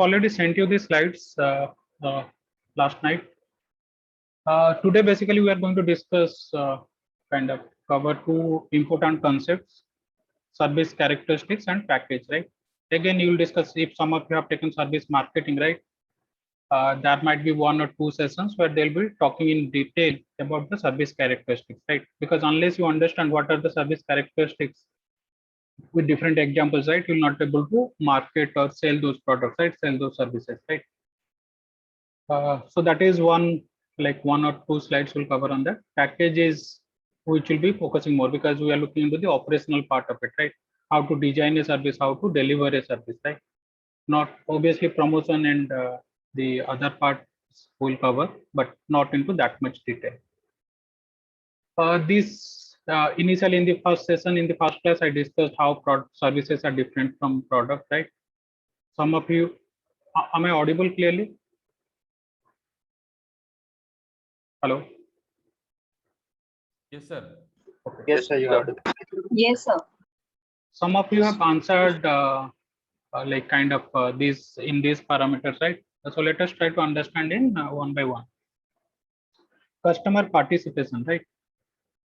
already sent you the slides uh, last night. Today, basically, we are going to discuss kind of cover two important concepts: service characteristics and package. Right. Again, you will discuss if some of you have taken service marketing. Right. There might be one or two sessions where they'll be talking in detail about the service characteristics. Right. Because unless you understand what are the service characteristics with different examples, right, you'll not be able to market or sell those products, right, sell those services, right. So that is one, like one or two slides will cover on that. Package is which will be focusing more because we are looking into the operational part of it, right? How to design a service, how to deliver a service, right? Not obviously promotion and the other parts will cover, but not into that much detail. This initially in the first session, in the first class, I discussed how product services are different from product, right? Some of you, am I audible clearly? Hello. Yes, sir. Okay. Yes, sir, you are. Yes, sir. Some of you have answered like kind of these in these parameters, right? So let us try to understand in one by one. Customer participation, right?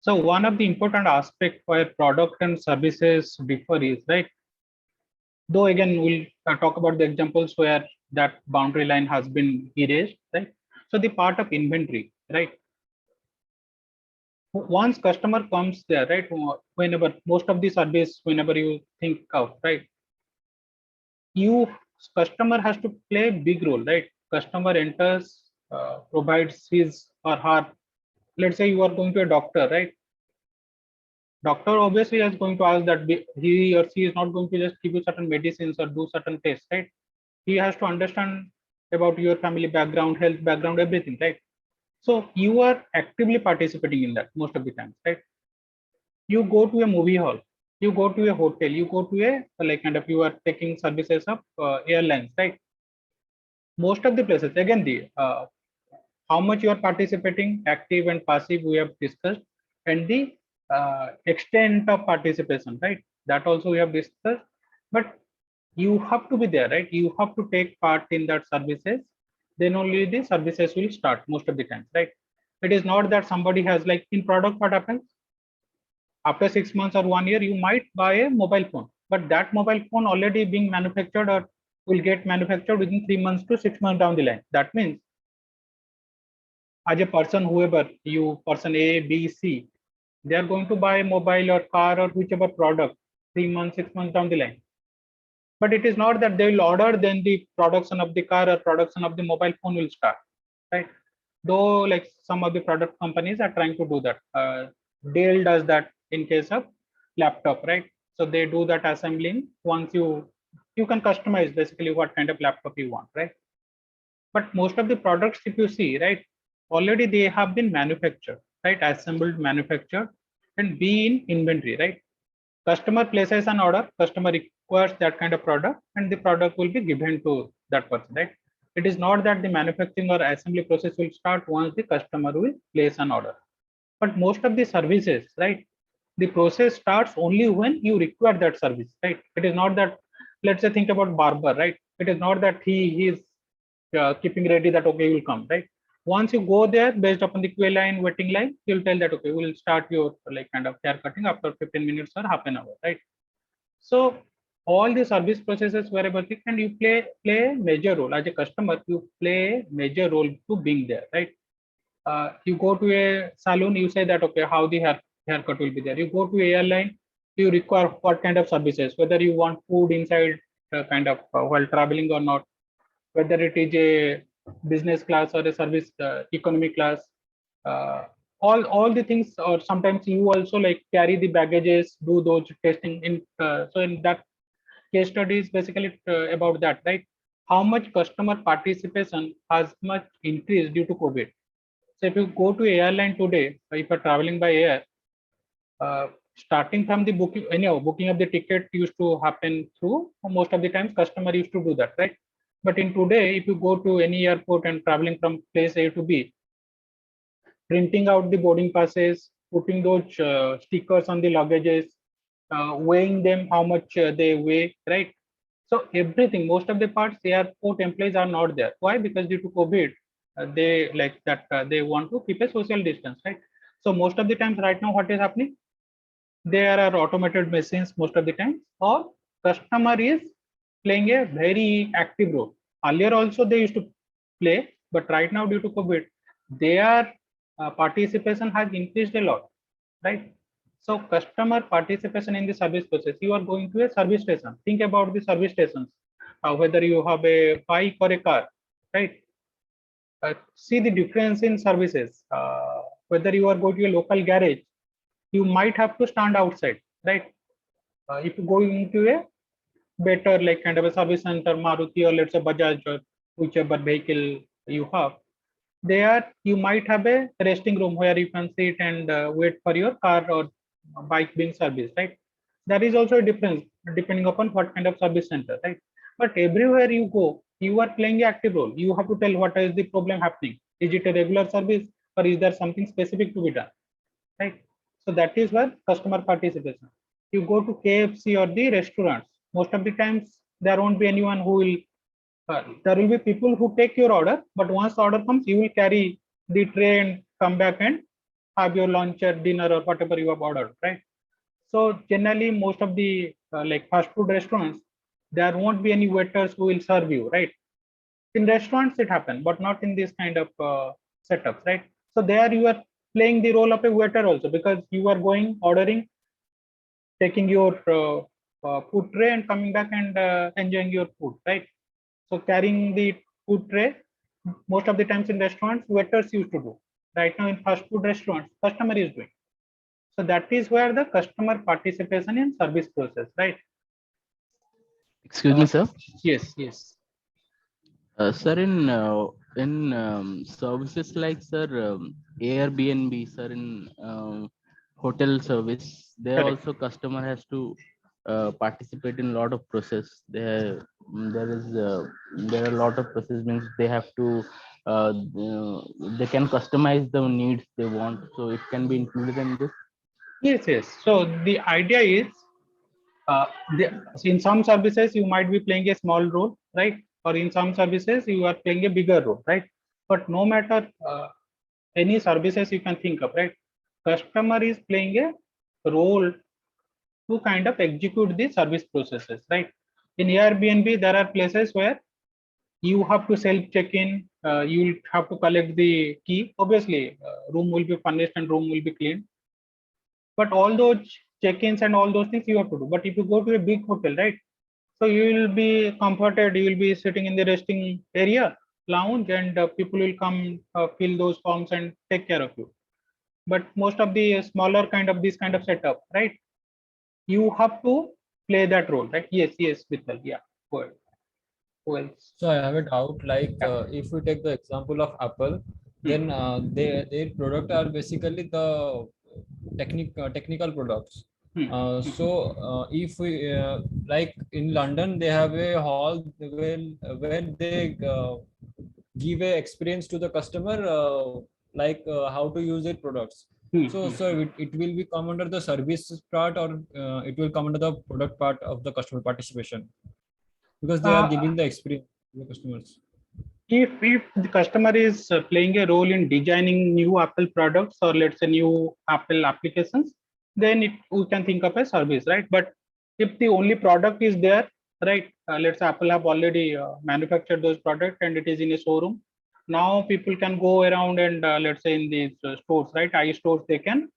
So one of the important aspect where product and services differ is, right? Though again we'll talk about the examples where that boundary line has been erased, right? So the part of inventory, right? Once customer comes there, right? Whenever most of the service, whenever you think of, right? You customer has to play a big role, right? Customer enters, provides his or her. Let's say you are going to a doctor, right? Doctor obviously is going to ask that he or she is not going to just give you certain medicines or do certain tests, right? He has to understand about your family background, health background, everything, right? So you are actively participating in that most of the times, right? You go to a movie hall, you go to a hotel, you go to a like kind of you are taking services of airlines, right? Most of the places, again, the how much you are participating, active and passive, we have discussed, and the extent of participation, right? That also we have discussed. But you have to be there, right? You have to take part in that services. Then only the services will start most of the times, right? It is not that somebody has like in product. What happens after 6 months or 1 year? You might buy a mobile phone, but that mobile phone already being manufactured or will get manufactured within 3 months to 6 months down the line. That means as a person, whoever you person A, B, C, they are going to buy a mobile or car or whichever product 3 months, 6 months down the line. But it is not that they will order, then the production of the car or production of the mobile phone will start, right? Though like some of the product companies are trying to do that. Dell does that in case of laptop, right? So they do that assembling. Once you can customize basically what kind of laptop you want, right? But most of the products, if you see, right, already they have been manufactured, right, assembled, manufactured, and be in inventory, right? Customer places an order, customer requires that kind of product, and the product will be given to that person, right? It is not that the manufacturing or assembly process will start once the customer will place an order. But most of the services, right, the process starts only when you require that service, right? It is not that, let's say, think about barber, right? It is not that he is keeping ready that okay, you will come, right? Once you go there, based upon the queue line, waiting line, you'll tell that okay, we'll start your like kind of hair cutting after 15 minutes or half an hour, right? So all the service processes wherever you can, you play a major role as a customer. You play a major role to being there, right? You go to a salon, you say that okay, how the haircut will be there. You go to a airline, you require what kind of services, whether you want food inside kind of while traveling or not, whether it is a business class or a service economy class, all the things. Or sometimes you also like carry the baggages, do those testing in. So in that case study is basically about that, right? How much customer participation has much increased due to COVID. So if you go to airline today, if you're traveling by air, starting from the booking, anyhow, booking of the ticket used to happen through most of the times customer used to do that, right? But in today, if you go to any airport and traveling from place A to B, printing out the boarding passes, putting those stickers on the luggages, weighing them, how much they weigh, right? So So everything, most of the parts, airport employees are not there. Why? Because due to COVID, they like that they want to keep a social distance, right? So most of the times right now, what is happening? There are automated machines most of the time, or customer is playing a very active role. Earlier also they used to play, but right now due to COVID, their participation has increased a lot, right? So customer participation in the service process. You are going to a service station. Think about the service stations. Whether you have a bike or a car, right? See the difference in services. Whether you are going to a local garage, you might have to stand outside, right? If you go into a better like kind of a service center, Maruti or let's say Bajaj or whichever vehicle you have, there you might have a resting room where you can sit and wait for your car or bike being serviced, right? There is also a difference depending upon what kind of service center, right? But everywhere you go, you are playing an active role. You have to tell what is the problem happening. Is it a regular service or is there something specific to be done, right? So that is where customer participation. You go to KFC or the restaurants, most of the times there won't be anyone who will there will be people who take your order, but once the order comes, you will carry the tray and come back and have your lunch or dinner or whatever you have ordered, right? So generally, most of the like fast food restaurants, there won't be any waiters who will serve you, right? In restaurants, it happens, but not in this kind of setups, right? So there you are playing the role of a waiter also because you are going, ordering, taking your food tray and coming back and enjoying your food, right? So carrying the food tray, most of the times in restaurants, waiters used to do. Right now in fast food restaurants, customer is doing. So that is where the customer participation in service process, right? Excuse me, sir. Yes, yes. Sir, in services like sir, Airbnb, sir, in hotel service, there Correct. also customer has to participate in a lot of process. There are a lot of process means they have to they can customize the needs they want, so it can be included in this. Yes, yes. So the idea is uh, in some services you might be playing a small role, right? Or in some services you are playing a bigger role, right? But no matter any services you can think of, right? Customer is playing a role to kind of execute the service processes, right? In Airbnb, there are places where you have to self check-in, you will have to collect the key. Obviously, room will be furnished and room will be cleaned. But all those check-ins and all those things you have to do. But if you go to a big hotel, right? So you will be comforted, you will be sitting in the resting area, lounge, and people will come fill those forms and take care of you. But most of the smaller kind of this kind of setup, right? You have to play that role, right? Yes, yes, Vithal. Yeah. Go ahead. Who else? So I have a doubt, like Yeah. if we take the example of Apple, then their product are basically the technical products. If we like in London, they have a hall where they give a experience to the customer, how to use their products. So it will be come under the service part, or it will come under the product part of the customer participation, because they are Uh, giving the experience to the customers. if the customer is playing a role in designing new Apple products or let's say new Apple applications, then we can think of a service, right? But if the only product is there, right? Let's say Apple have already manufactured those products and it is in a showroom. Now people can go around and let's say in these stores, right? iStores, they can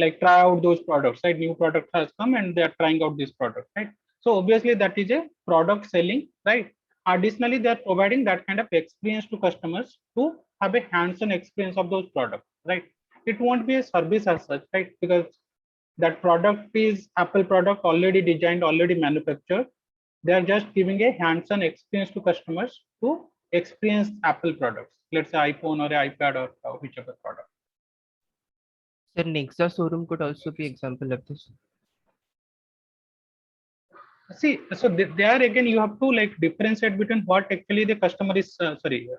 like try out those products, right? New product has come and they are trying out this product, right? So obviously that is a product selling, right? Additionally, they are providing that kind of experience to customers to have a hands-on experience of those products, right? It won't be a service as such, right? Because that product is Apple product, already designed, already manufactured. They are just giving a hands-on experience to customers to experience Apple products, let's say iPhone or iPad or whichever product. Sir, Nexa showroom could also be example of this. See, so there again, you have to like differentiate between what actually the customer is,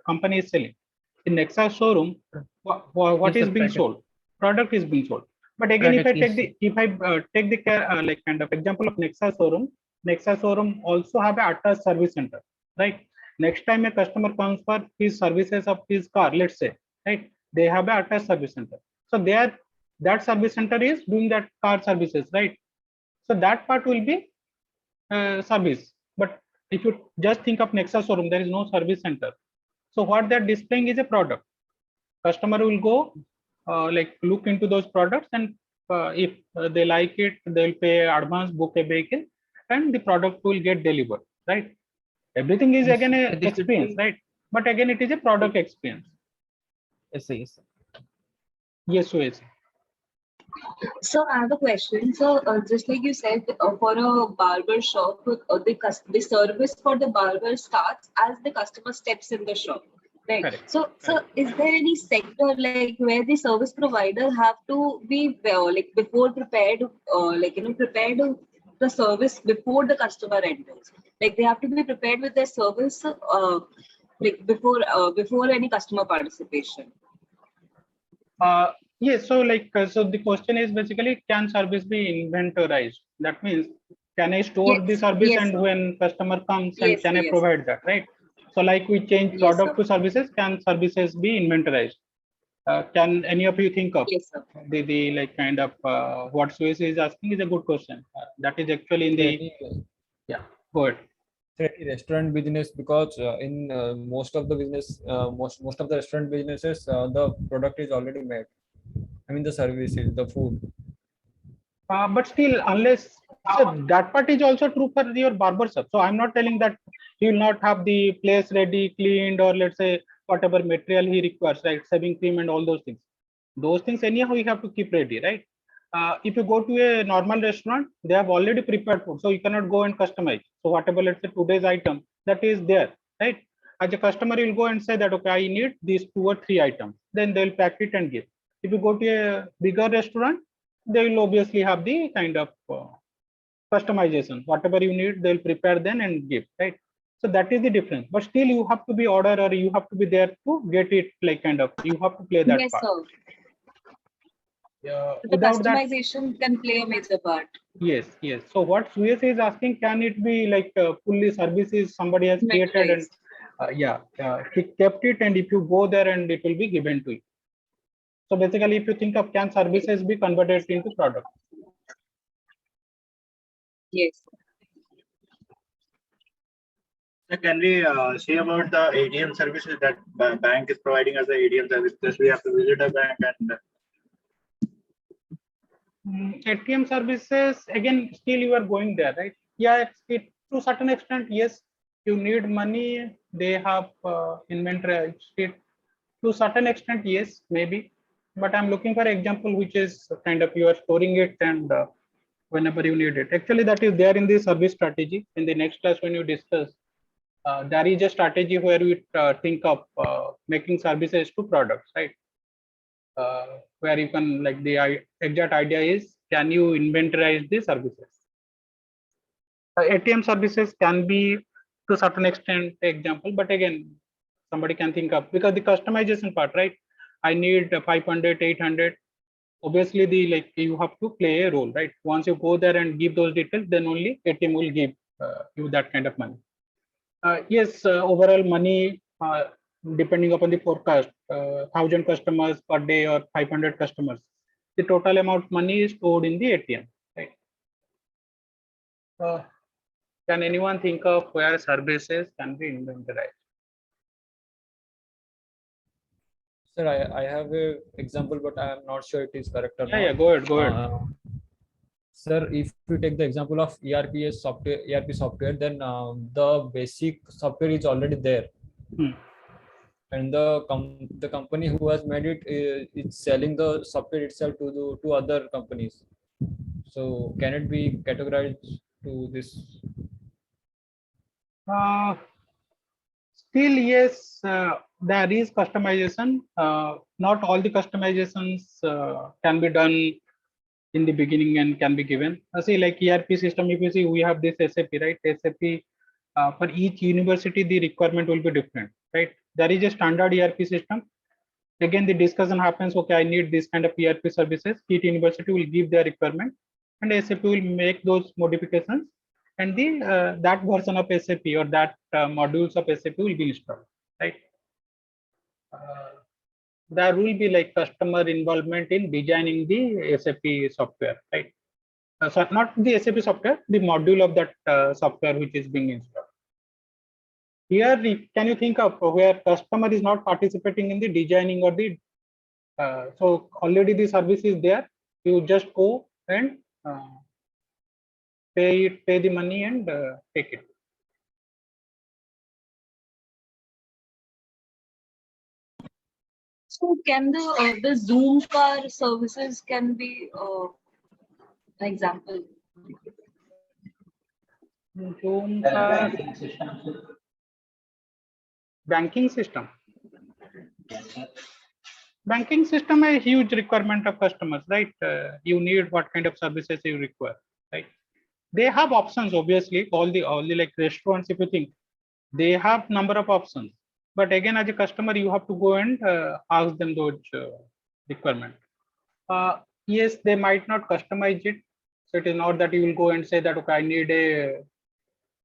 company is selling. In Nexa showroom, what Yes, is sir, being product. sold? Product is being sold. But again, Product, yes. if I take the like kind of example of Nexa showroom, Nexa showroom also have a attached service center, right? Next time a customer comes for his services of his car, let's say, right? They have a attached service center. So there, that service center is doing that car services, right? So that part will be service. But if you just think of Nexa showroom, there is no service center. So what they're displaying is a product. Customer will go like look into those products, and if they like it, they'll pay advance, book a vehicle, and the product will get delivered, right? Everything is Yes, again sir. a This should experience, be- right? But again, it is a product experience. Yes, sir. Yes, sir. Yes, so yes. So I have a question. So just like you said, for a barber shop, the service for the barber starts as the customer steps in the shop, right? Correct. So is there any sector like where the service provider have to be like before prepared, prepared the service before the customer enters? Like they have to be prepared with their service, like before any customer participation. Yes, so like so the question is basically, can service be inventorized? That means, can I store the Yes, service, yes, and sir. when customer comes, and Yes, can sir, I yes, provide that, right? So like we change yes, product sir. to services, can services be inventorized? Can any of you think of Yes, sir. the like kind of what Suez is asking is a good question. That is actually in the yeah. Go ahead. Any restaurant business, because in most of the business, most of the restaurant businesses, the product is already made. I mean the services, the food. But still, unless so that part is also true for your barber shop. So I'm not telling that he will not have the place ready, cleaned, or let's say whatever material he requires, right? Shaving cream and all those things. Those things anyhow you have to keep ready, right? If you go to a normal restaurant, they have already prepared food, so you cannot go and customize. So whatever, let's say today's item that is there, right? As a customer, you'll go and say that okay, I need these 2 or 3 items. Then they'll pack it and give. If you go to a bigger restaurant, they will obviously have the kind of customization. Whatever you need, they'll prepare then and give, right? So that is the difference. But still, you have to be order, or you have to be there to get it, like kind of you have to play that Yes, part. sir. The Without that, customization can play a major part. yes, yes. So what Suez is asking, can it be like fully services somebody has created, and yeah, he kept it, and if you go there and it will be given to you. So basically, if you think of, can services be converted into product? Yes. So can we say about the ATM services that bank is providing us the ATM service? Just we have to visit a bank and ATM services, again, still you are going there, right? Yeah, it to certain extent, yes. You need money, they have inventory. It to certain extent, yes, maybe. But I'm looking for example which is kind of you are storing it, and whenever you need it. Actually, that is there in the service strategy. In the next class, when you discuss, there is a strategy where we think of making services to products, right? Where you can, like, the exact idea is, can you inventorize the services? ATM services can be to certain extent example, but again, somebody can think of, because the customization part, right? I need 500, 800. Obviously, the like you have to play a role, right? Once you go there and give those details, then only ATM will give you that kind of money. Yes, overall money, depending upon the forecast, 1,000 customers per day or 500 customers, the total amount money is stored in the ATM, right? Can anyone think of where services can be inventorized? Sir, I have a example, but I am not sure it is correct or Yeah, not. yeah, go ahead, go ahead. Sir, if we take the example of ERP software, then the basic software is already there, and the company who has made it is selling the software itself to other companies. So can it be categorized to this? Still, yes, there is customization. Not all the customizations can be done in the beginning and can be given. See, like ERP system, if you see, we have this SAP, right? SAP, for each university, the requirement will be different, right? There is a standard ERP system. Again, the discussion happens, okay, I need this kind of ERP services. Each university will give their requirement, and SAP will make those modifications and the that version of SAP or that modules of SAP will be installed, right? There will be like customer involvement in designing the SAP software, right? So not the SAP software, the module of that software which is being installed. Here, can you think of where customer is not participating in the designing or the so already the service is there. You just go and pay the money and take it. So can the Zoom car services can be an example? Zoom banking system. Banking system a huge requirement of customers, right? You need what kind of services you require, right? They have options, obviously. All the like restaurants, if you think, they have number of options. But again, as a customer, you have to go and ask them those requirements. Yes, they might not customize it. So it is not that you will go and say that, okay, I need a,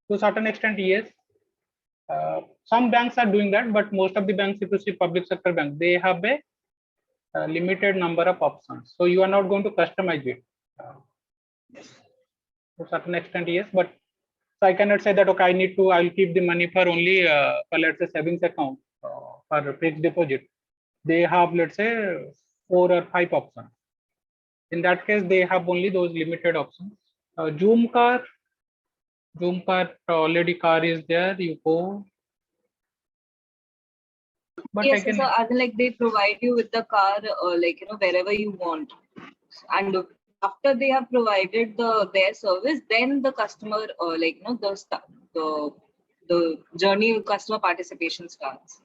to a certain extent, yes. Some banks are doing that, but most of the banks, if you see public sector banks, they have a limited number of options. So you are not going to customize it. To a certain extent, yes, but so I cannot say that, okay, I'll keep the money for only, for let's say savings account for fixed deposit. They have, let's say, 4 or 5 options. In that case, they have only those limited options. Zoom car already car is there. You go. But Yes, again, so I think like they provide you with the car, like wherever you want, and after they have provided their service, then the customer, the journey customer participation starts.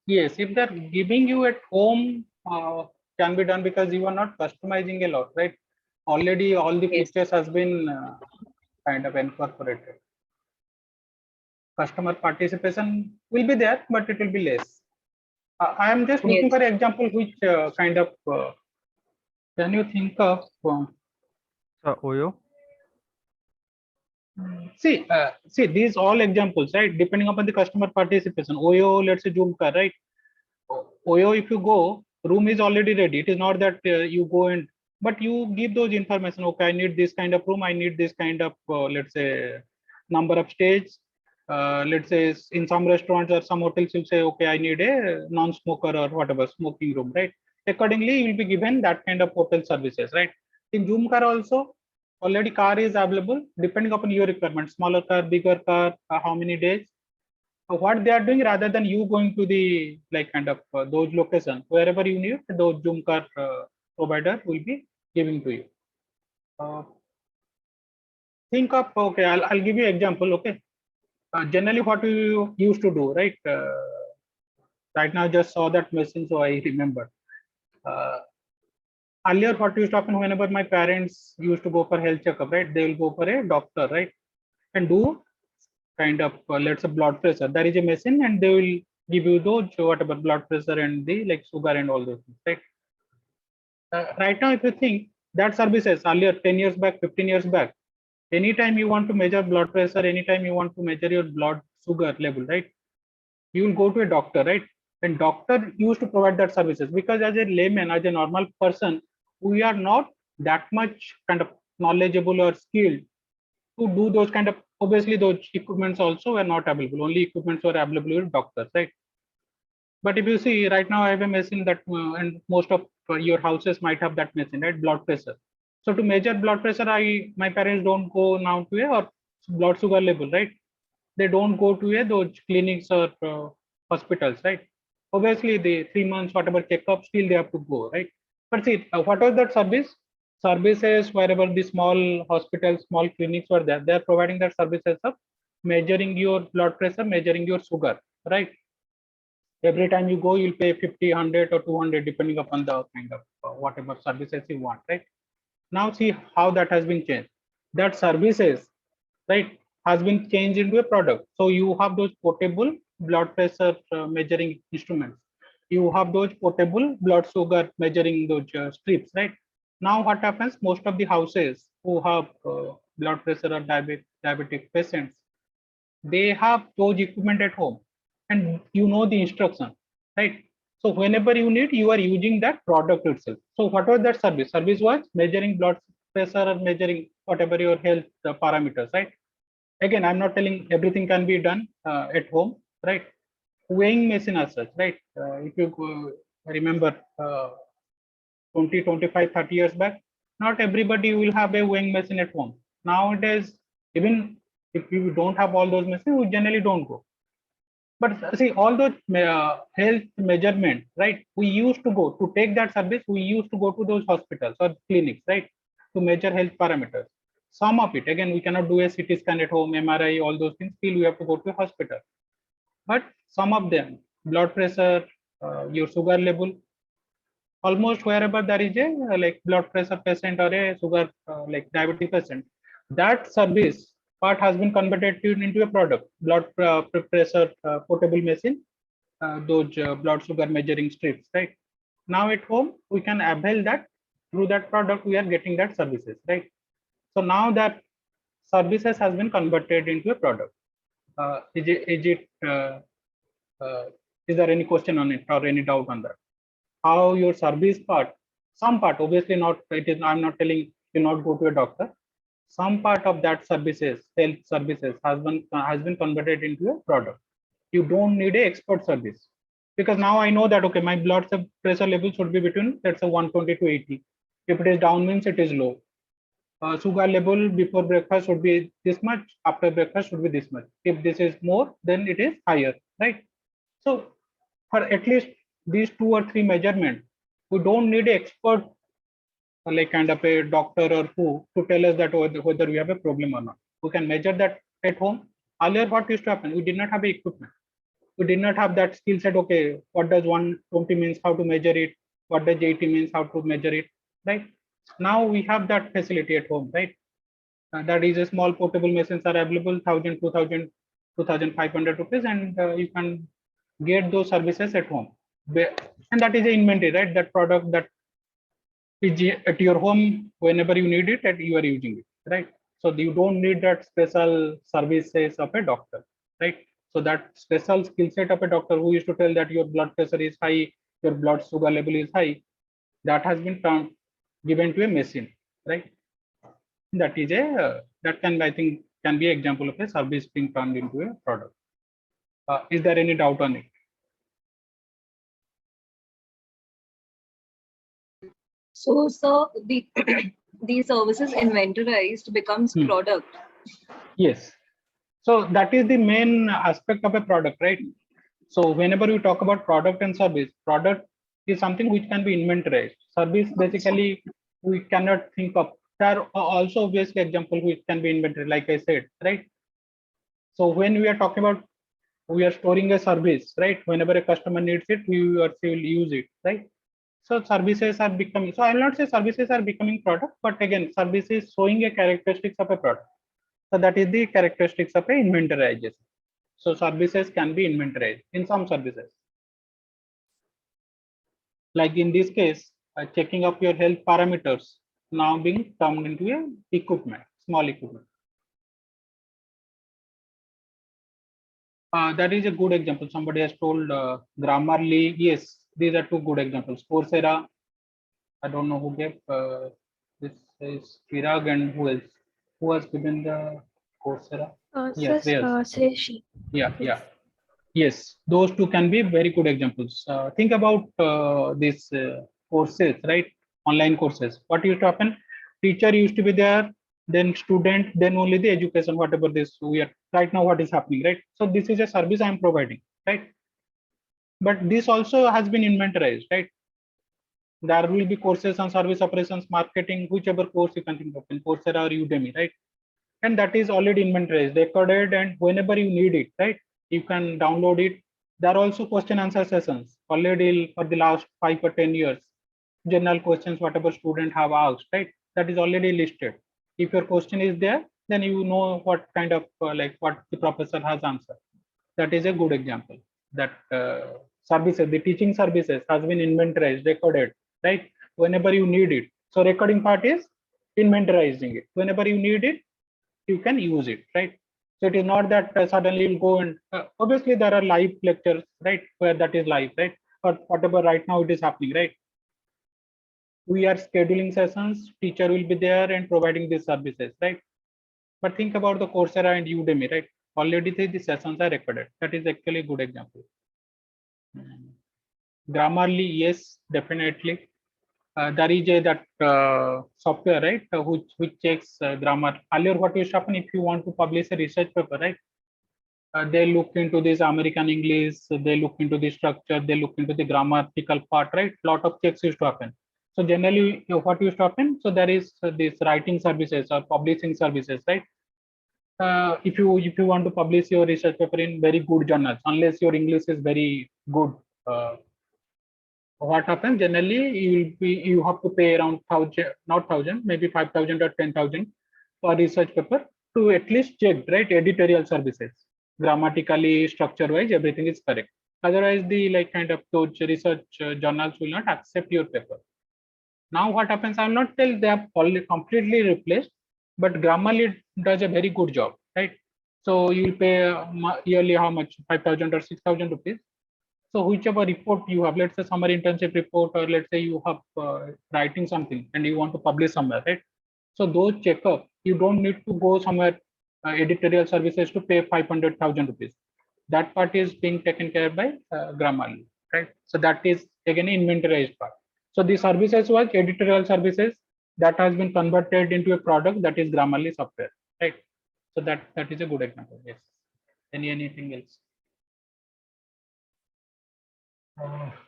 yes, if they're giving you at home, can be done because you are not customizing a lot, right? Already all the Yes. features has been kind of incorporated. Customer participation will be there, but it will be less. I am just looking Yes. for an example which kind of can you think of? Oyo. See these all examples, right? Depending upon the customer participation. Oyo, let's say Zoom car, right? Oyo, if you go, room is already ready. It is not that you go and, but you give those information. Okay, I need this kind of room. I need this kind of, let's say, number of stages. Let's say in some restaurants or some hotels, you'll say, okay, I need a non-smoker or whatever smoking room, right? Accordingly, you will be given that kind of hotel services, right? In Zoom car also, already car is available depending upon your requirement. Smaller car, bigger car, how many days. What they are doing, rather than you going to the like kind of those locations, wherever you need, those Zoom car provider will be giving to you. Think of, okay, I'll give you an example. Okay, generally what we used to do, right? Right now I just saw that message, so I remember. Earlier what used to happen, whenever my parents used to go for health checkup, right? They will go for a doctor, right? And do kind of let's say blood pressure. There is a machine and they will give you those whatever blood pressure and the like sugar and all those things, right? Right now, if you think that services earlier 10 years back, 15 years back, anytime you want to measure blood pressure, anytime you want to measure your blood sugar level, right? You will go to a doctor, right? And doctor used to provide that services, because as a layman, as a normal person, we are not that much kind of knowledgeable or skilled to do those kind of, obviously those equipments also were not available. Only equipments were available with doctors, right? But if you see right now, I have a machine that, and most of your houses might have that machine, right? Blood pressure. So to measure blood pressure, my parents don't go now to a, or blood sugar level, right? They don't go to a those clinics or hospitals, right? Obviously, the 3 months whatever checkup, still they have to go, right? But see, what was that service? Services wherever the small hospitals, small clinics were there, they are providing that services of measuring your blood pressure, measuring your sugar, right? Every time you go, you'll pay 50, 100 or 200 depending upon the kind of whatever services you want, right? Now see how that has been changed. That services, right, has been changed into a product. So you have those portable blood pressure measuring instruments. You have those portable blood sugar measuring those strips, right? Now what happens, most of the houses who have blood pressure or diabetic patients, they have those equipment at home, and you know the instruction, right? So whenever you need, you are using that product itself. So what was that service? Service was measuring blood pressure or measuring whatever your health parameters, right? Again, I'm not telling everything can be done at home, right? Weighing machine as such, right? If you remember 20, 25, 30 years back, not everybody will have a weighing machine at home. Nowadays, even if you don't have all those machines, we generally don't go. But see, all those health measurement, right? We used to go to take that service. We used to go to those hospitals or clinics, right, to measure health parameters. Some of it, again, we cannot do a CT scan at home, MRI, all those things. Still, we have to go to a hospital. But some of them, blood pressure, your sugar level, almost wherever there is a like blood pressure patient or a sugar like diabetes patient, that service part has been converted into a product, blood pressure portable machine, those blood sugar measuring strips, right? Now at home we can avail that. Through that product we are getting that services, right? So now that services has been converted into a product. Is there any question on it or any doubt on that? How your service part, some part, obviously not, it is, I'm not telling you not go to a doctor. Some part of that services, health services has been converted into a product. You don't need a expert service, because now I know that, okay, my blood pressure level should be between, let's say, 120 to 80. If it is down, means it is low. Sugar level before breakfast should be this much, after breakfast should be this much. If this is more, then it is higher, right? So for at least these 2 or 3 measurements, we don't need an expert like kind of a doctor or who to tell us that whether we have a problem or not. We can measure that at home. Earlier, what used to happen? We did not have equipment. We did not have that skill set. Okay, what does 120 means? How to measure it? What does 80 means? How to measure it? Right? Now we have that facility at home, right? That is a small portable machines are available, 1,000, 2,000, 2,500 rupees, and you can get those services at home. And that is an inventory, right? That product that is at your home whenever you need it, and you are using it, right? So you don't need that special services of a doctor, right? So that special skill set of a doctor who used to tell that your blood pressure is high, your blood sugar level is high, that has been given to a machine, right? That is a that can, I think, can be an example of a service being turned into a product. Is there any doubt on it? So, sir, the services inventorized becomes product. Yes. So that is the main aspect of a product, right? So whenever we talk about product and service, product is something which can be inventorized. Service, basically, we cannot think of. There are also obviously examples which can be inventory, like I said, right? So when we are talking about, we are storing a service, right? Whenever a customer needs it, we will use it, right? So services are becoming, so I will not say services are becoming product, but again, services showing a characteristics of a product. So that is the characteristics of a inventorization. So services can be inventorized in some services. Like in this case, checking up your health parameters now being turned into a equipment, small equipment. That is a good example. Somebody has told Grammarly. Yes, these are 2 good examples. Coursera, I don't know who gave this is Chirag, and who else? Who has given the Coursera? Yes, Sreshi. Yeah. Yes, those 2 can be very good examples. Think about these courses, right? Online courses. What used to happen? Teacher used to be there, then student, then only the education, whatever this we are right now, what is happening, right? So this is a service I am providing, right? But this also has been inventorized, right? There will be courses on service operations, marketing, whichever course you can think of, in Coursera or Udemy, right? And that is already inventorized, recorded, and whenever you need it, right, you can download it. There are also question answer sessions already for the last 5 or 10 years. General questions, whatever student have asked, right, that is already listed. If your question is there, then you know what kind of like what the professor has answered. That is a good example. That services, the teaching services has been inventorized, recorded, right, whenever you need it. So recording part is inventorizing it. Whenever you need it, you can use it, right? So it is not that suddenly you'll go and obviously there are live lectures, right, where that is live, right? Or whatever right now it is happening, right? We are scheduling sessions, teacher will be there and providing these services, right? But think about the Coursera and Udemy, right? Already the sessions are recorded. That is actually a good example. Grammarly, yes, definitely. There is a that software, right, which checks grammar. Earlier, what used to happen if you want to publish a research paper, right? They look into this American English, they look into the structure, they look into the grammatical part, right? Lot of checks used to happen. So generally, what used to happen? So there is this writing services or publishing services, right? If you want to publish your research paper in very good journals, unless your English is very good, what happens generally you have to pay around 1,000, not 1,000, maybe 5,000 or 10,000 for research paper to at least check, right? Editorial services, grammatically, structure wise, everything is correct. Otherwise, the like kind of those research journals will not accept your paper. Now what happens? I will not tell they have completely replaced, but Grammarly does a very good job, right? So you will pay yearly how much? 5,000 or 6,000 rupees. So whichever report you have, let's say summer internship report, or let's say you have writing something and you want to publish somewhere, right? So those checkup, you don't need to go somewhere editorial services to pay 500,000 rupees. That part is being taken care by Grammarly, right? So that is again inventorized part. So the services was editorial services that has been converted into a product that is Grammarly software, right? So that is a good example. Yes. Anything else?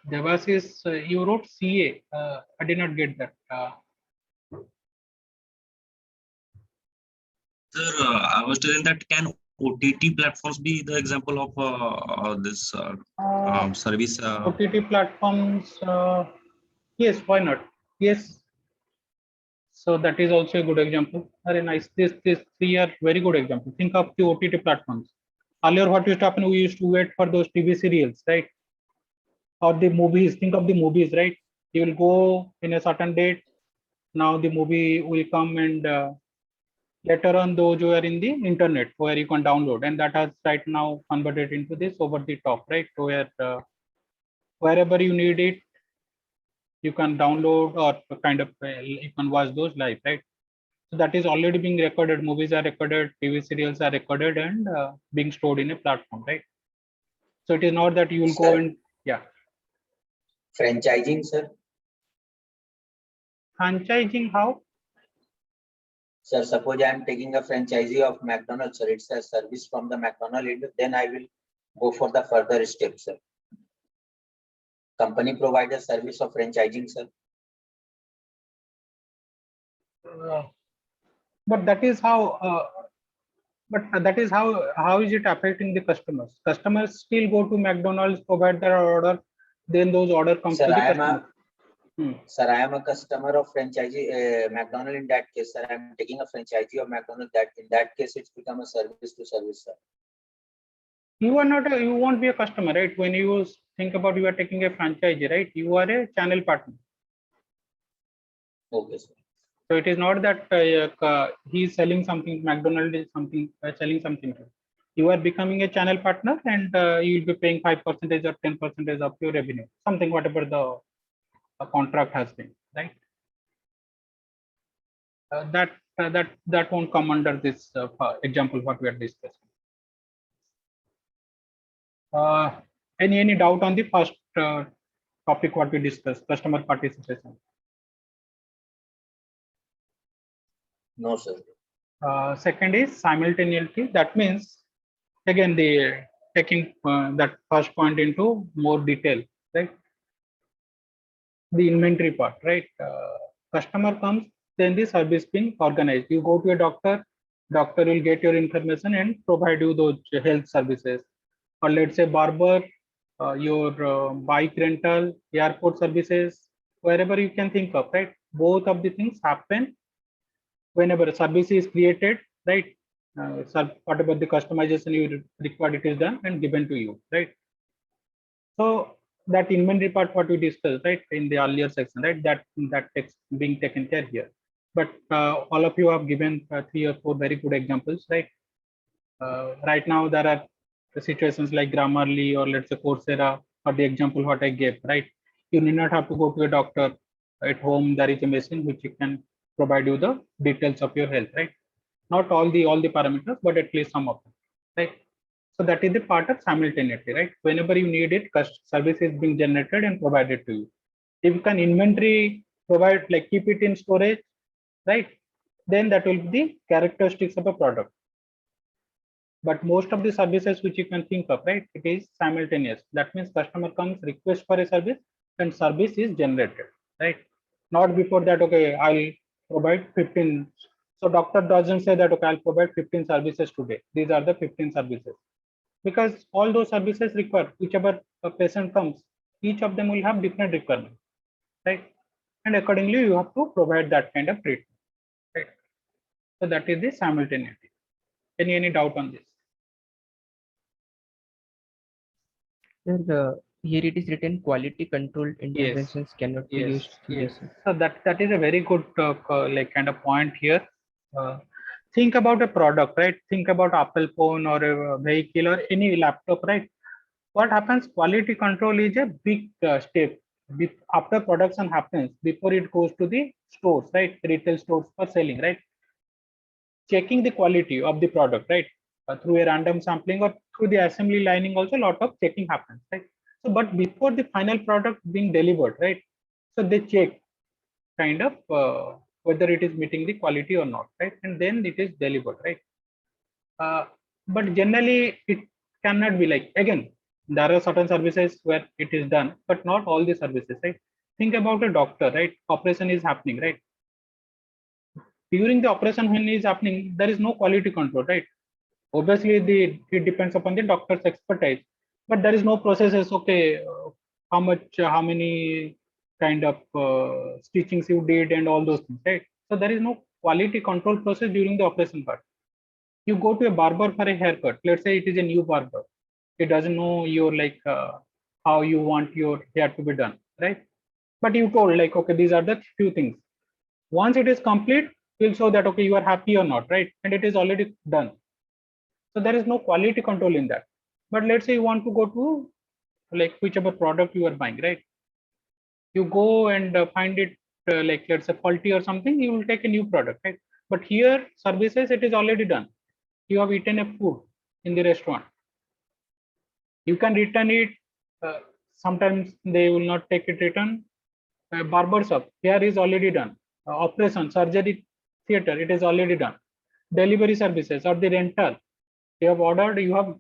Devasis, you wrote CA. I did not get that. Sir, I was telling that can OTT platforms be the example of this service? OTT platforms, yes, why not? Yes. So that is also a good example. Very nice. This three are very good examples. Think of the OTT platforms. Earlier, what used to happen? We used to wait for those TV serials, right? Or the movies. Think of the movies, right? You will go in a certain date. Now the movie will come, and later on those who are in the internet where you can download, and that has right now converted into this over the top, right? Where wherever you need it, you can download or kind of you can watch those live, right? So that is already being recorded. Movies are recorded, TV serials are recorded, and being stored in a platform, right? So it is not that you will go and Franchising, sir. Franchising, how? Sir, suppose I am taking a franchisee of McDonald's, sir. It's a service from the McDonald's. Then I will go for the further steps, sir. Company provides a service of franchising, sir. But that is how. But that is how is it affecting the customers? Customers still go to McDonald's, provide their order, then those order comes Sir, to the I am customer. Sir, I am a customer of franchisee McDonald's. In that case, sir, I am taking a franchisee of McDonald's. That in that case, it's become a service to service, sir. You are not. You won't be a customer, right? When you think about you are taking a franchise, right? You are a channel partner. Okay, sir. So it is not that he is selling something. McDonald's is something selling something. You are becoming a channel partner, and you will be paying 5% or 10% of your revenue, something whatever the contract has been, right? That won't come under this example what we are discussing. Any doubt on the first topic what we discussed, customer participation? No, sir. Second is simultaneity. That means again the taking that first point into more detail, right? The inventory part, right? Customer comes, then the service being organized. You go to a doctor will get your information and provide you those health services. Or let's say barber, your bike rental, airport services, wherever you can think of, right? Both of the things happen whenever a service is created, right? Whatever the customization you required, it is done and given to you, right? So that inventory part what we discussed, right, in the earlier section, right? That takes being taken care here. but all of you have given 3 or 4 very good examples, right? Right now there are the situations like Grammarly or let's say Coursera, or the example what I gave, right? You need not have to go to a doctor. At home there is a machine which you can provide you the details of your health, right? Not all the parameters, but at least some of them, right? So that is the part of simultaneously, right? Whenever you need it, service is being generated and provided to you. If you can inventory provide, like keep it in storage, right? Then that will be the characteristics of a product. But most of the services which you can think of, right, it is simultaneous. That means customer comes, request for a service, and service is generated, right? Not before that, okay, I'll provide 15. So doctor doesn't say that, okay, I'll provide 15 services today. These are the 15 services. Because all those services require, whichever a patient comes, each of them will have different requirements, right? And accordingly, you have to provide that kind of treatment, right? So that is the simultaneity. Any doubt on this? Sir, here it is written quality control interventions cannot be used. Yes. So that is a very good like kind of point here. Think about a product, right? Think about Apple phone or a vehicle or any laptop, right? What happens? Quality control is a big step after production happens, before it goes to the stores, right? Retail stores for selling, right? Checking the quality of the product, right? Through a random sampling or through the assembly lining, also a lot of checking happens, right? So, but before the final product being delivered, right? So they check kind of whether it is meeting the quality or not, right? And then it is delivered, right? But generally, it cannot be like, again, there are certain services where it is done, but not all the services, right? Think about a doctor, right? Operation is happening, right? During the operation when it is happening, there is no quality control, right? Obviously it depends upon the doctor's expertise, but there is no processes. Okay, how many kind of stitchings you did and all those things, right? So there is no quality control process during the operation part. You go to a barber for a haircut, let's say it is a new barber, he doesn't know your like how you want your hair to be done, right? But you told like, okay, these are the few things. Once it is complete, will show that, okay, you are happy or not, right? And it is already done. So there is no quality control in that. But let's say you want to go to like whichever product you are buying, right? You go and find it like let's say faulty or something, you will take a new product, right? But here services, it is already done. You have eaten a food in the restaurant. You can return it. Sometimes they will not take it return. Barber shop, here is already done. Operation, surgery theater, it is already done. Delivery services or the rental, you have ordered, you have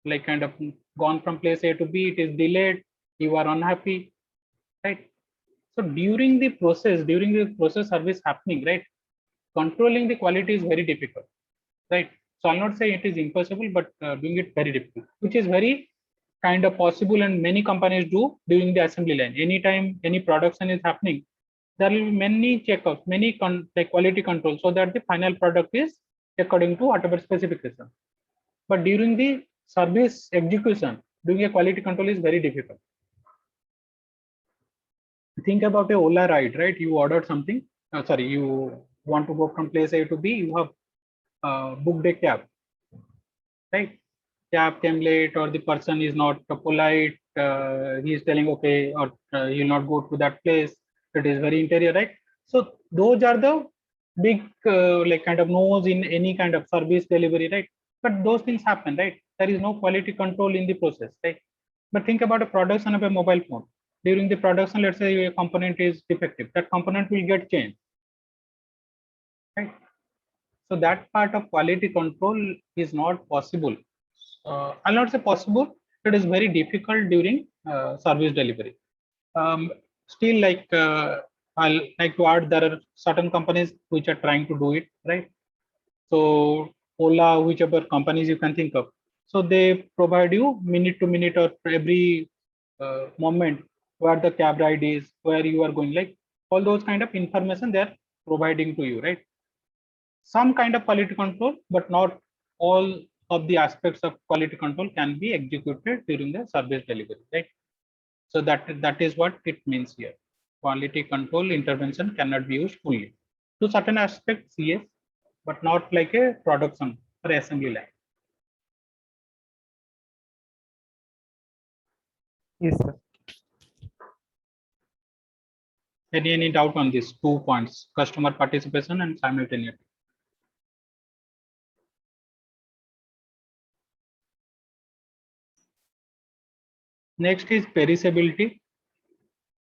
like kind of gone from place A to B, it is delayed, you are unhappy, right? So during the process service happening, right, controlling the quality is very difficult, right? So I'll not say it is impossible, but doing it very difficult, which is very kind of possible, and many companies do during the assembly line. Anytime any production is happening, there will be many checkups, many like quality control, so that the final product is according to whatever specification. But during the service execution, doing a quality control is very difficult. Think about a Ola ride, right? You ordered something. Sorry, you want to go from place A to B. You have booked a cab, right? Cab came late, or the person is not polite. He is telling, okay, or you'll not go to that place. It is very interior, right? So those are the big like kind of no's in any kind of service delivery, right? But those things happen, right? There is no quality control in the process, right? But think about a production of a mobile phone. During the production, let's say a component is defective, that component will get changed, right? So that part of quality control is not possible. I'll not say possible, it is very difficult during service delivery. Still, like I'll like to add, there are certain companies which are trying to do it, right? So Ola, whichever companies you can think of, so they provide you minute to minute or every moment where the cab ride is, where you are going, like all those kind of information they are providing to you, right? Some kind of quality control, but not all of the aspects of quality control can be executed during the service delivery, right? So that is what it means here. Quality control intervention cannot be used fully. To certain aspects, yes, but not like a production or assembly line. Yes, sir. Any doubt on these 2 points, customer participation and simultaneity? Next is perishability.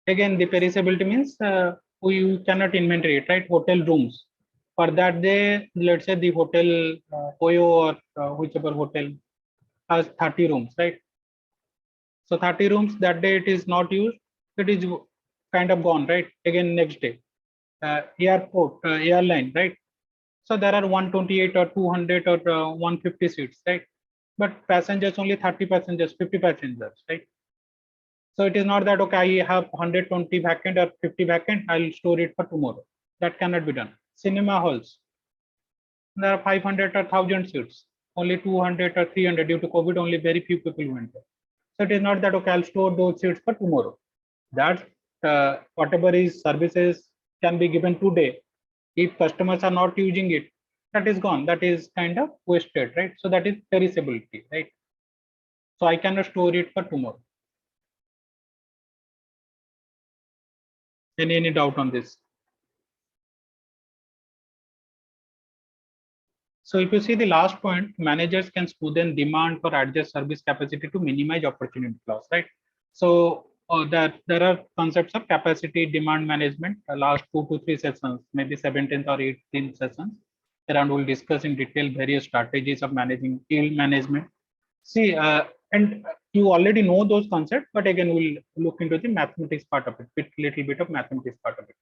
Again, the perishability means we cannot inventory it, right? Hotel rooms. For that, let's say the hotel Oyo or whichever hotel has 30 rooms, right? So 30 rooms that day it is not used, it is kind of gone, right? Again, next day. Airport, airline, right? So there are 128 or 200 or 150 seats, right? But passengers only 30 passengers, 50 passengers, right? So it is not that, okay, I have 120 vacant or 50 vacant, I'll store it for tomorrow. That cannot be done. Cinema halls, there are 500 or 1000 seats, only 200 or 300 due to COVID, only very few people went there. So it is not that, okay, I'll store those seats for tomorrow. That whatever is services can be given today. If customers are not using it, that is gone. That is kind of wasted, right? So that is perishability, right? So I cannot store it for tomorrow. Any doubt on this? So if you see the last point, managers can smoothen demand or adjust service capacity to minimize opportunity loss, right? So there are concepts of capacity demand management. The last 2 to 3 sessions, maybe 17th or 18th sessions, around we'll discuss in detail various strategies of managing yield management. See, and you already know those concepts, but again, we'll look into the mathematics part of it, little bit of mathematics part of it.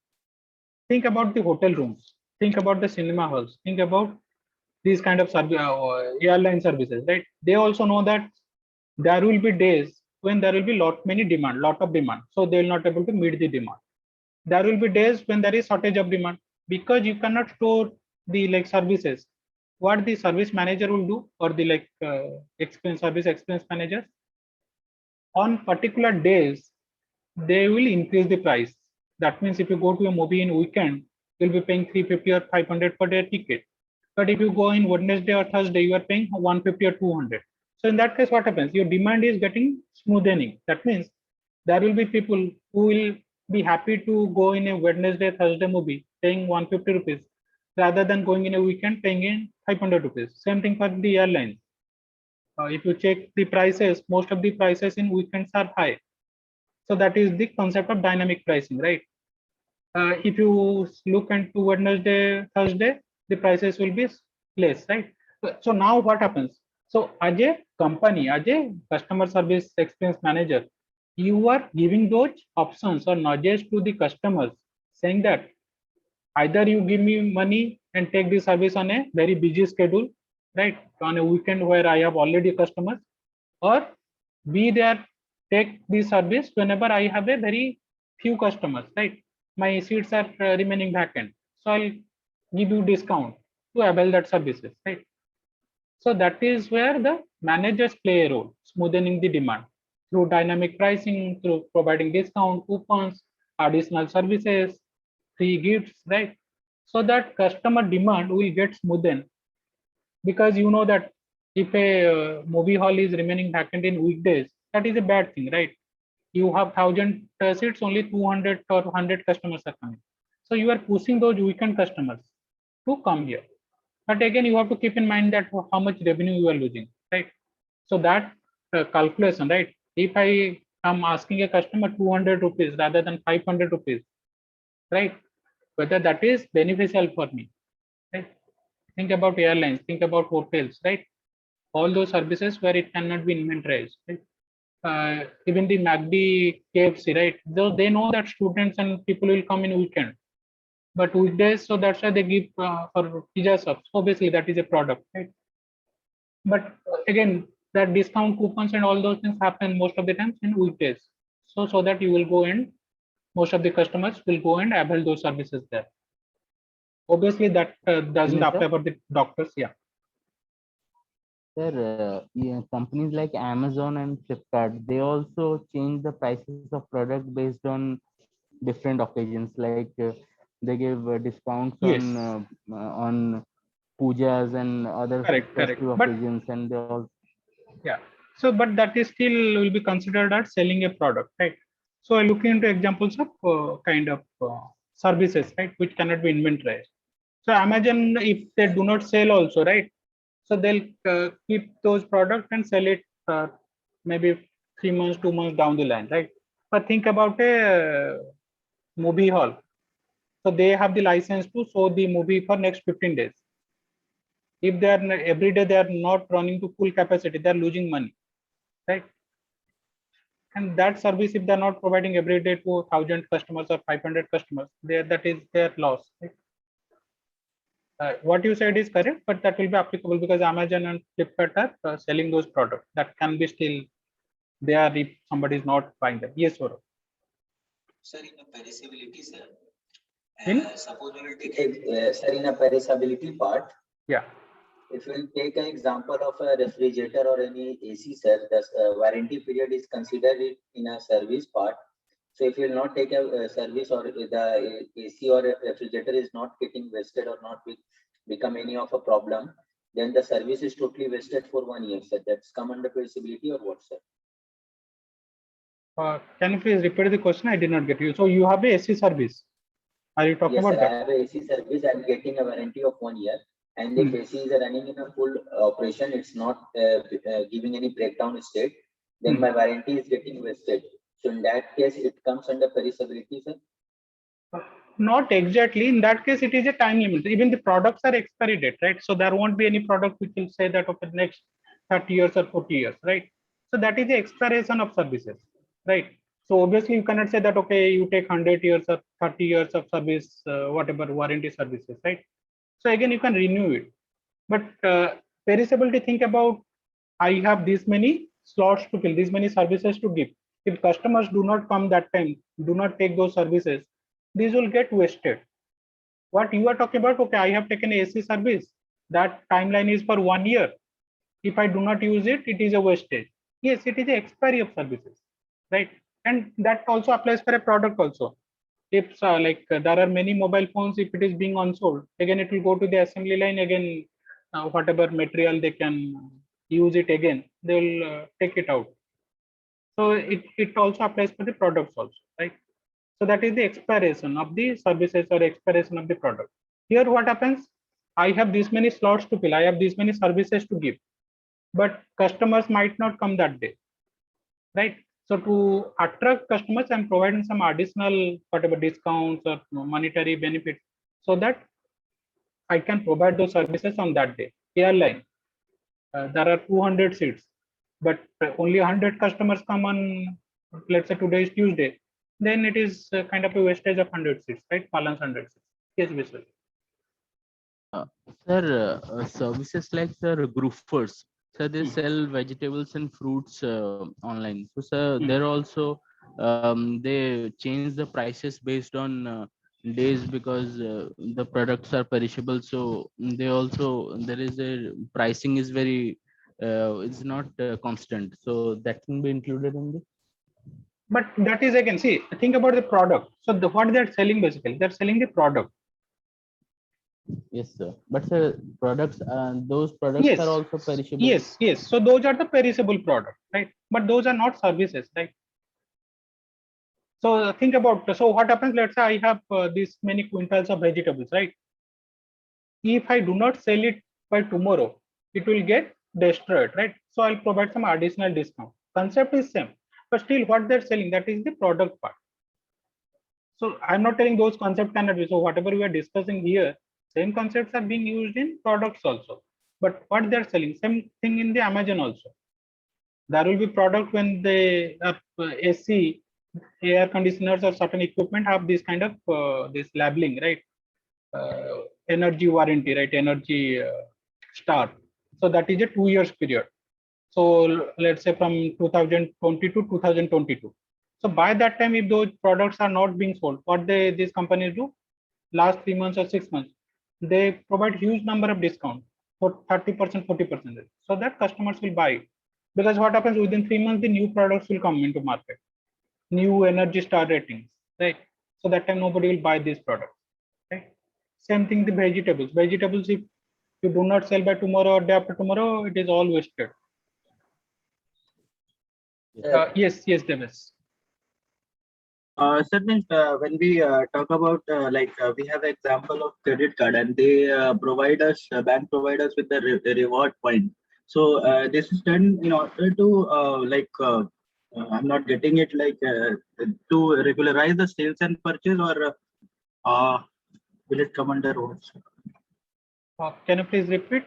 Think about the hotel rooms, think about the cinema halls, think about these kind of airline services, right? They also know that there will be days when there will be lot of demand, so they will not able to meet the demand. There will be days when there is shortage of demand because you cannot store the like services. What the service manager will do, or the like service expense manager, on particular days they will increase the price. That means if you go to a movie in weekend, you'll be paying 350 or 500 per day ticket. But if you go in Wednesday or Thursday, you are paying 150 or 200. So in that case, what happens? Your demand is getting smoothening. That means there will be people who will be happy to go in a Wednesday, Thursday movie, paying 150 rupees, rather than going in a weekend, paying in 500 rupees. Same thing for the airlines. If you check the prices, most of the prices in weekends are high. So that is the concept of dynamic pricing, right? If you look into Wednesday, Thursday, the prices will be less, right? So now what happens? So as a company, as a customer service experience manager, you are giving those options or nudges to the customers, saying that either you give me money and take the service on a very busy schedule, right? On a weekend where I have already customers, or be there, take the service whenever I have a very few customers, right? My seats are remaining vacant, so I'll give you discount to avail that services, right? So that is where the managers play a role, smoothing the demand through dynamic pricing, through providing discount, coupons, additional services, free gifts, right? So that customer demand will get smoothened, because you know that if a movie hall is remaining vacant in weekdays, that is a bad thing, right? You have 1000 seats, only 200 or 100 customers are coming. So you are pushing those weekend customers to come here. But again, you have to keep in mind that how much revenue you are losing, right? So that calculation, right? If I am asking a customer 200 rupees rather than 500 rupees, right? Whether that is beneficial for me, right? Think about airlines, think about hotels, right? All those services where it cannot be inventorized, right? Even the MACD, KFC, right? Though they know that students and people will come in weekend, but weekdays, so that's why they give for pizza shops. Obviously, that is a product, right? But again, that discount coupons and all those things happen most of the times in weekdays. So that you will go and most of the customers will go and avail those services there. Obviously, that doesn't Yes, apply sir. for the doctors. Yeah. Sir, yeah, companies like Amazon and Flipkart, they also change the prices of product based on different occasions. Like they give discounts Yes. on pujas and other Correct. festive But occasions, and they all. yeah, so but that is still will be considered as selling a product, right? So I look into examples of kind of services, right, which cannot be inventorized. So imagine if they do not sell also, right? So they'll keep those products and sell it maybe 3 months, 2 months down the line, right? But think about a movie hall. So they have the license to show the movie for next 15 days. If they are every day they are not running to full capacity, they are losing money, right? And that service, if they're not providing every day to 1,000 customers or 500 customers, that is their loss, right? What you said is correct, but that will be applicable because Amazon and Flipkart are selling those products. That can be still there if somebody is not buying them. Yes, Saurabh. Sir, in a perishability, sir. In? Suppose we will take a, sir, in a perishability part. Yeah. If we take an example of a refrigerator or any AC, sir, the warranty period is considered in a service part. So if you will not take a service, or the AC or refrigerator is not getting wasted or not become any of a problem, then the service is totally wasted for 1 year, sir. That's come under perishability or what, sir? Can you please repeat the question? I did not get you. So you have a AC service. Are you talking Yes, about sir, that? I have a AC service. I'm getting a warranty of 1 year. And if AC is running in a full operation, it's not giving any breakdown state, then my warranty is getting wasted. So in that case, it comes under perishability, sir? Not exactly. In that case, it is a time limit. Even the products are expiry date, right? So there won't be any product which will say that okay, next 30 years or 40 years, right? So that is the expiration of services, right? So obviously you cannot say that okay, you take 100 years or 30 years of service, whatever warranty services, right? So again, you can renew it. But perishability, think about, I have this many slots to fill, these many services to give. If customers do not come that time, do not take those services, these will get wasted. What you are talking about, okay, I have taken AC service, that timeline is for 1 year. If I do not use it, it is a wastage. Yes, it is the expiry of services, right? And that also applies for a product also. If there are many mobile phones, if it is being unsold, again it will go to the assembly line, again whatever material they can use it again, they will take it out. So it also applies for the products also, right? So that is the expiration of the services or expiration of the product. Here what happens, I have this many slots to fill, I have this many services to give, but customers might not come that day, right? So to attract customers, I'm providing some additional whatever discounts or monetary benefits so that I can provide those services on that day. Airline, there are 200 seats, but only 100 customers come on, let's say today is Tuesday, then it is kind of a wastage of 100 seats, right? Balance 100 seats. Yes, Vishal. Sir, services like sir groupers, sir, they sell vegetables and fruits online. So sir, they're also they change the prices based on days because the products are perishable. So they also, there is a pricing is very it's not constant. So that can be included in this. But that is again, see, think about the product. So what they're selling basically, they're selling the product. Yes, sir. But sir, products, those products Yes. are also perishable. Yes. So those are the perishable products, right? But those are not services, right? So think about, so what happens, let's say I have this many quintals of vegetables, right? If I do not sell it by tomorrow, it will get destroyed, right? So I'll provide some additional discount. Concept is same, but still what they're selling, that is the product part. So I'm not telling those concepts cannot be. So whatever we are discussing here, same concepts are being used in products also. But what they're selling, same thing in the Amazon also. There will be product when the AC, air conditioners or certain equipment have this kind of this labeling, right? Energy warranty, right? Energy star. So that is a 2 years period. So let's say from 2020 to 2022. So by that time, if those products are not being sold, what these companies do, last 3 months or 6 months, they provide huge number of discount for 30%, 40%, so that customers will buy it. Because what happens, within 3 months, the new products will come into market, new energy star ratings, right? So that time nobody will buy these products. Same thing the vegetables. Vegetables, if you do not sell by tomorrow or day after tomorrow, it is all wasted. Yes, Deves. Sir, means when we talk about we have example of credit card and they provide us bank provide us with the reward point. So this is done in order to I'm not getting it to regularize the sales and purchase or will it come under what? Can you please repeat?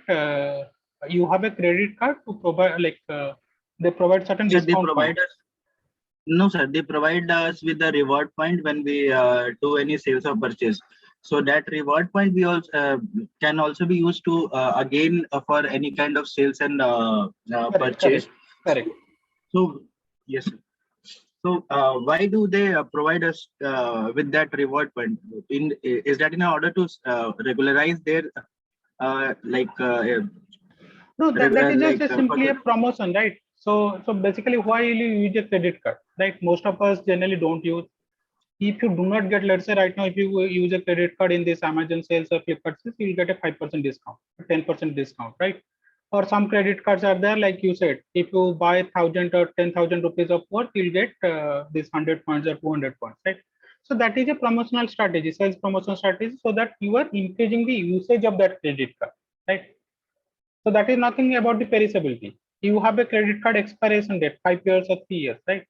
You have a credit card to provide they provide certain Sir, discount. they provide us. No, sir. They provide us with the reward point when we do any sales or purchase. So that reward point we also can also be used to again for any kind of sales and purchase. Correct. So yes, sir. So why do they provide us with that reward point? Is that in order to regularize their No, that is just simply a promotion, right? So basically, why will you use a credit card, right? Most of us generally don't use. If you do not get, let's say right now, if you use a credit card in this Amazon sales or Flipkart sales, you'll get a 5% discount, 10% discount, right? Or some credit cards are there, like you said, if you buy 1,000 or 10,000 rupees of worth, you'll get this 100 points or 200 points, right? So that is a promotional strategy, sales promotional strategy, so that you are increasing the usage of that credit card, right? So that is nothing about the perishability. You have a credit card expiration date, 5 years or 3 years, right?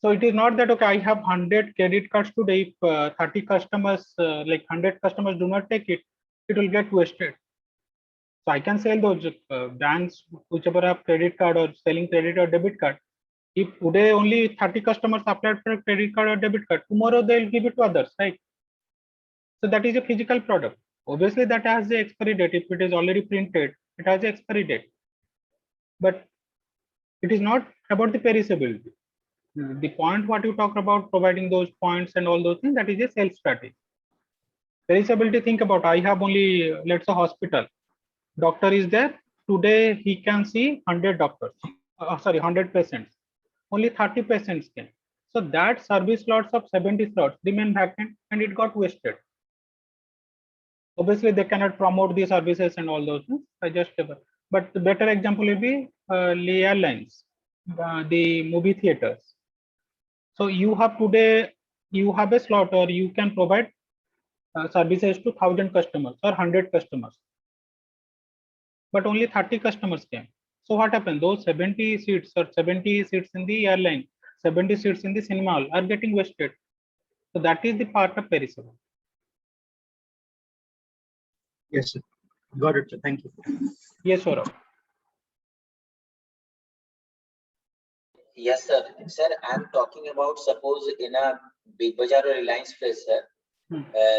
So it is not that, okay, I have 100 credit cards today. If 30 customers, 100 customers do not take it, it will get wasted. So I can sell those banks, whichever have credit card or selling credit or debit card. If today only 30 customers applied for a credit card or debit card, tomorrow they'll give it to others, right? So that is a physical product. Obviously, that has the expiry date. If it is already printed, it has the expiry date. But it is not about the perishability. The point what you talk about, providing those points and all those things, that is a sales strategy. Perishability, think about, I have only, let's say, hospital. Doctor is there. Today, he can see 100 doctors. 100 patients. Only 30 patients can. So that service slots of 70 slots remain vacant and it got wasted. Obviously, they cannot promote the services and all those things. But the better example will be the airlines, the movie theaters. So you have today, you have a slot or you can provide services to 1,000 customers or 100 customers. But only 30 customers came. So what happened? Those 70 seats or 70 seats in the airline, 70 seats in the cinema hall are getting wasted. So that is the part of perishable. Yes, sir. Got it, sir. Thank you. Yes, Saurabh. Yes, sir. Sir, I'm talking about, suppose in a Big Bazaar or Reliance Fresh, sir,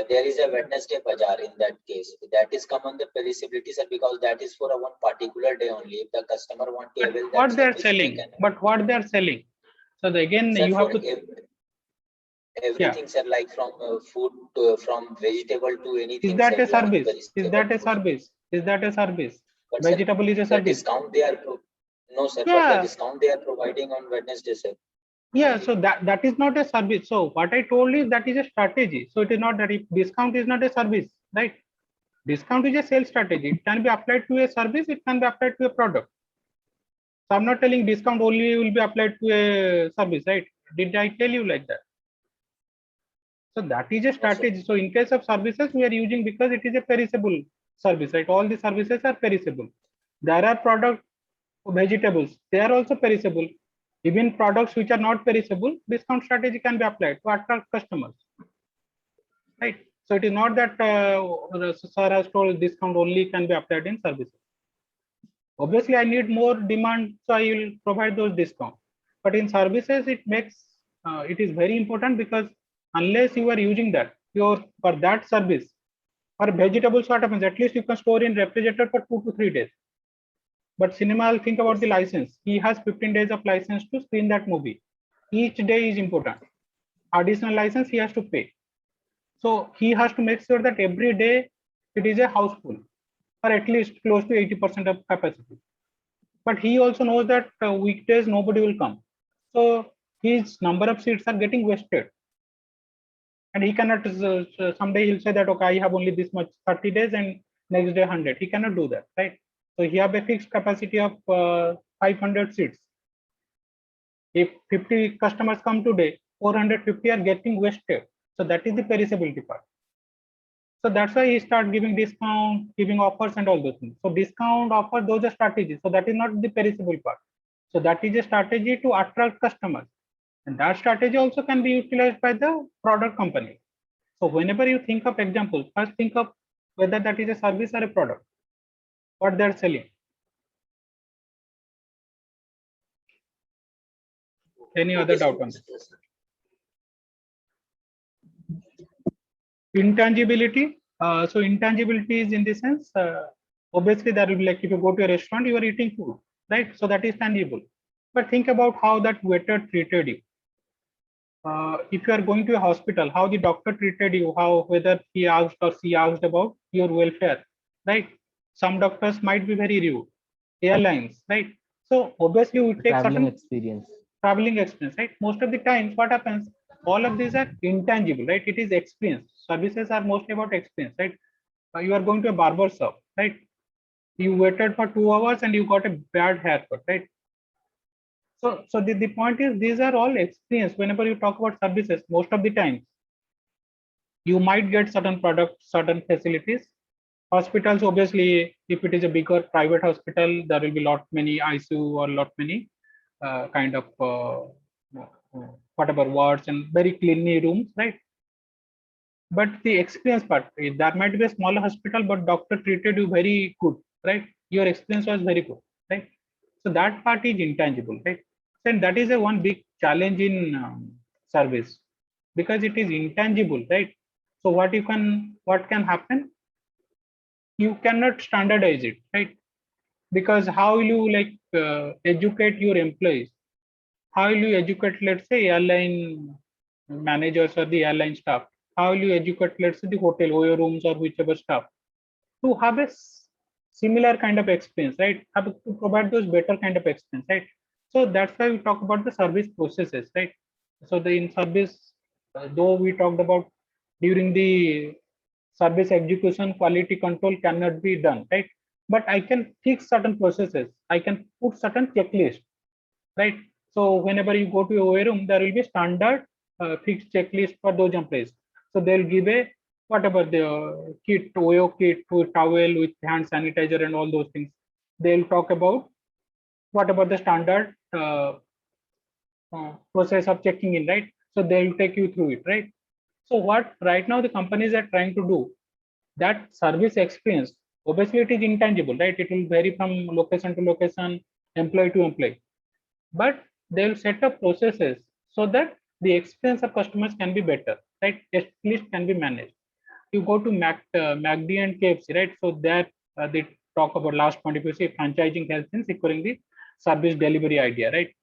there is a Wednesday Bazaar in that case. That is come on the perishability, sir, because that is for a one particular day only. If the customer want to avail that what they are service, selling, they can. but what they are selling. So again, Sir, you have to. Everything, sir, like from food to from vegetable to anything. Is that sir, a service? Is that a service? Is that a service? But vegetable sir, is a service. Discount they are no, sir. Yeah. But the discount they are providing on Wednesday, sir. Yeah, so that is not a service. So what I told is that is a strategy. So it is not that if discount is not a service, right? Discount is a sales strategy. It can be applied to a service. It can be applied to a product. So I'm not telling discount only will be applied to a service, right? Did I tell you like that? So that is a strategy. So in case of services, we are using because it is a perishable service, right? All the services are perishable. There are product vegetables. They are also perishable. Even products which are not perishable, discount strategy can be applied to attract customers, right? So it is not that sir has told discount only can be applied in services. Obviously, I need more demand, so I will provide those discounts. But in services, it makes it is very important because unless you are using that for that service, for vegetables, what happens? At least you can store in refrigerator for 2 to 3 days. But cinema, I'll think about the license. He has 15 days of license to screen that movie. Each day is important. Additional license he has to pay. So he has to make sure that every day it is a house full, or at least close to 80% of capacity. But he also knows that weekdays nobody will come. So his number of seats are getting wasted. And he cannot, someday he'll say that, okay, I have only this much 30 days and next day 100. He cannot do that, right? So he have a fixed capacity of 500 seats. If 50 customers come today, 450 are getting wasted. So that is the perishability part. So that's why he start giving discount, giving offers and all those things. So discount, offer, those are strategies. So that is not the perishable part. So that is a strategy to attract customers. And that strategy also can be utilized by the product company. So whenever you think of examples, first think of whether that is a service or a product, what they're selling. Any other doubt on this? Intangibility. So intangibility is in the sense, obviously there will be like if you go to a restaurant, you are eating food, right? So that is tangible. But think about how that waiter treated you. If you are going to a hospital, how the doctor treated you, how whether he asked or she asked about your welfare, right? Some doctors might be very rude. Airlines, right? So obviously we take Traveling certain experience. traveling experience, right? Most of the times, what happens? All of these are intangible, right? It is experience. Services are mostly about experience, right? You are going to a barber shop, right? You waited for 2 hours and you got a bad haircut, right? So the point is, these are all experience. Whenever you talk about services, most of the time, you might get certain products, certain facilities. Hospitals, obviously, if it is a bigger private hospital, there will be lot many ICU or lot many kind of whatever wards and very cleanly rooms, right? But the experience part, that might be a smaller hospital, but doctor treated you very good, right? Your experience was very good, right? So that part is intangible, right? And that is a one big challenge in service, because it is intangible, right? So what can happen? You cannot standardize it, right? Because how will you like educate your employees? How will you educate, let's say, airline managers or the airline staff? How will you educate, let's say, the hotel OYO rooms or whichever staff to have a similar kind of experience, right? Have to provide those better kind of experience, right? So that's why we talk about the service processes, right? So the in service, though we talked about during the service execution, quality control cannot be done, right? But I can fix certain processes. I can put certain checklist, right? So whenever you go to a OA room, there will be standard fixed checklist for those employees. So they'll give a whatever the kit, OYO kit, with towel, with hand sanitizer and all those things. They'll talk about what about the standard process of checking in, right? So they'll take you through it, right? So what right now the companies are trying to do, that service experience, obviously it is intangible, right? It will vary from location to location, employee to employee, but they will set up processes so that the experience of customers can be better, right? At least can be managed. You go to MACD and KFC, right? So there they talk about last point, if you see franchising helps in securing the service delivery idea, right?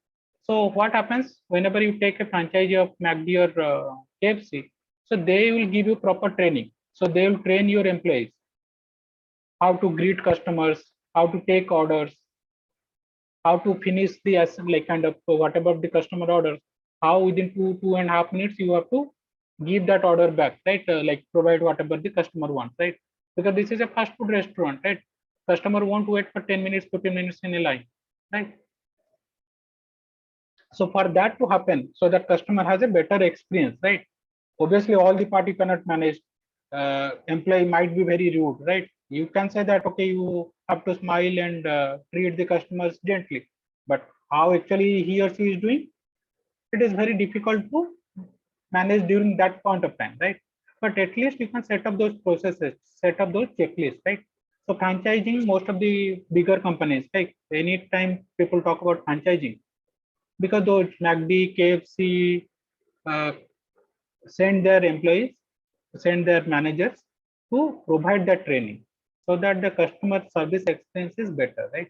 So what happens whenever you take a franchise of MACD or KFC? So they will give you proper training. So they will train your employees how to greet customers, how to take orders, how to finish the like kind of whatever the customer orders, how within 2.5 minutes you have to give that order back, right? Like provide whatever the customer wants, right? Because this is a fast food restaurant, right? Customer won't wait for 10 minutes, 15 minutes in a line, right? So for that to happen, so that customer has a better experience, right? Obviously, all the party cannot manage. Employee might be very rude, right? You can say that, okay, you have to smile and treat the customers gently, but how actually he or she is doing, it is very difficult to manage during that point of time, right? But at least you can set up those processes, set up those checklists, right? So franchising, most of the bigger companies, like anytime people talk about franchising, because those MACD, KFC send their employees, send their managers to provide that training so that the customer service experience is better, right?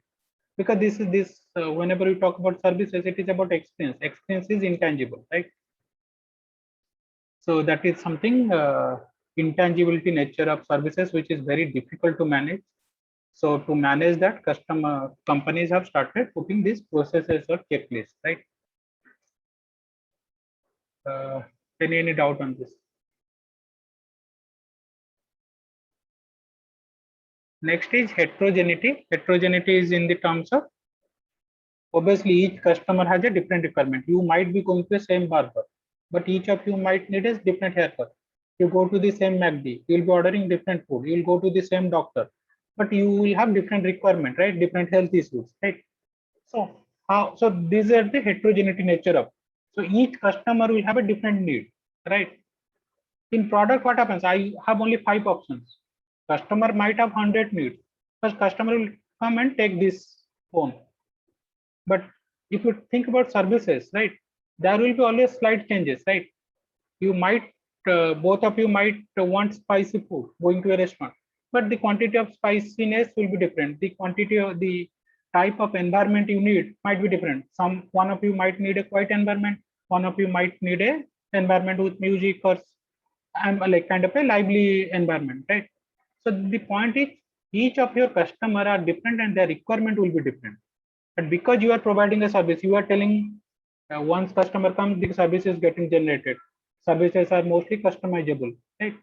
Because this whenever you talk about services, it is about experience. Experience is intangible, right? So that is something intangibility nature of services, which is very difficult to manage. So to manage that, customer companies have started putting these processes or checklists, right? Any doubt on this? Next is heterogeneity. Heterogeneity is in the terms of, obviously each customer has a different requirement. You might be going to the same barber, but each of you might need a different haircut. You go to the same MACD, you'll be ordering different food. You'll go to the same doctor, but you will have different requirement, right? Different health issues, right? So these are the heterogeneity nature of. So each customer will have a different need, right? In product, what happens? I have only 5 options. Customer might have 100 needs. First, customer will come and take this phone. But if you think about services, right, there will be always slight changes, right? You might, both of you might want spicy food going to a restaurant, but the quantity of spiciness will be different. The quantity of the type of environment you need might be different. One of you might need a quiet environment. One of you might need a environment with music or like kind of a lively environment, right? So the point is, each of your customer are different and their requirement will be different. But because you are providing a service, you are telling once customer comes, the service is getting generated. Services are mostly customizable, right?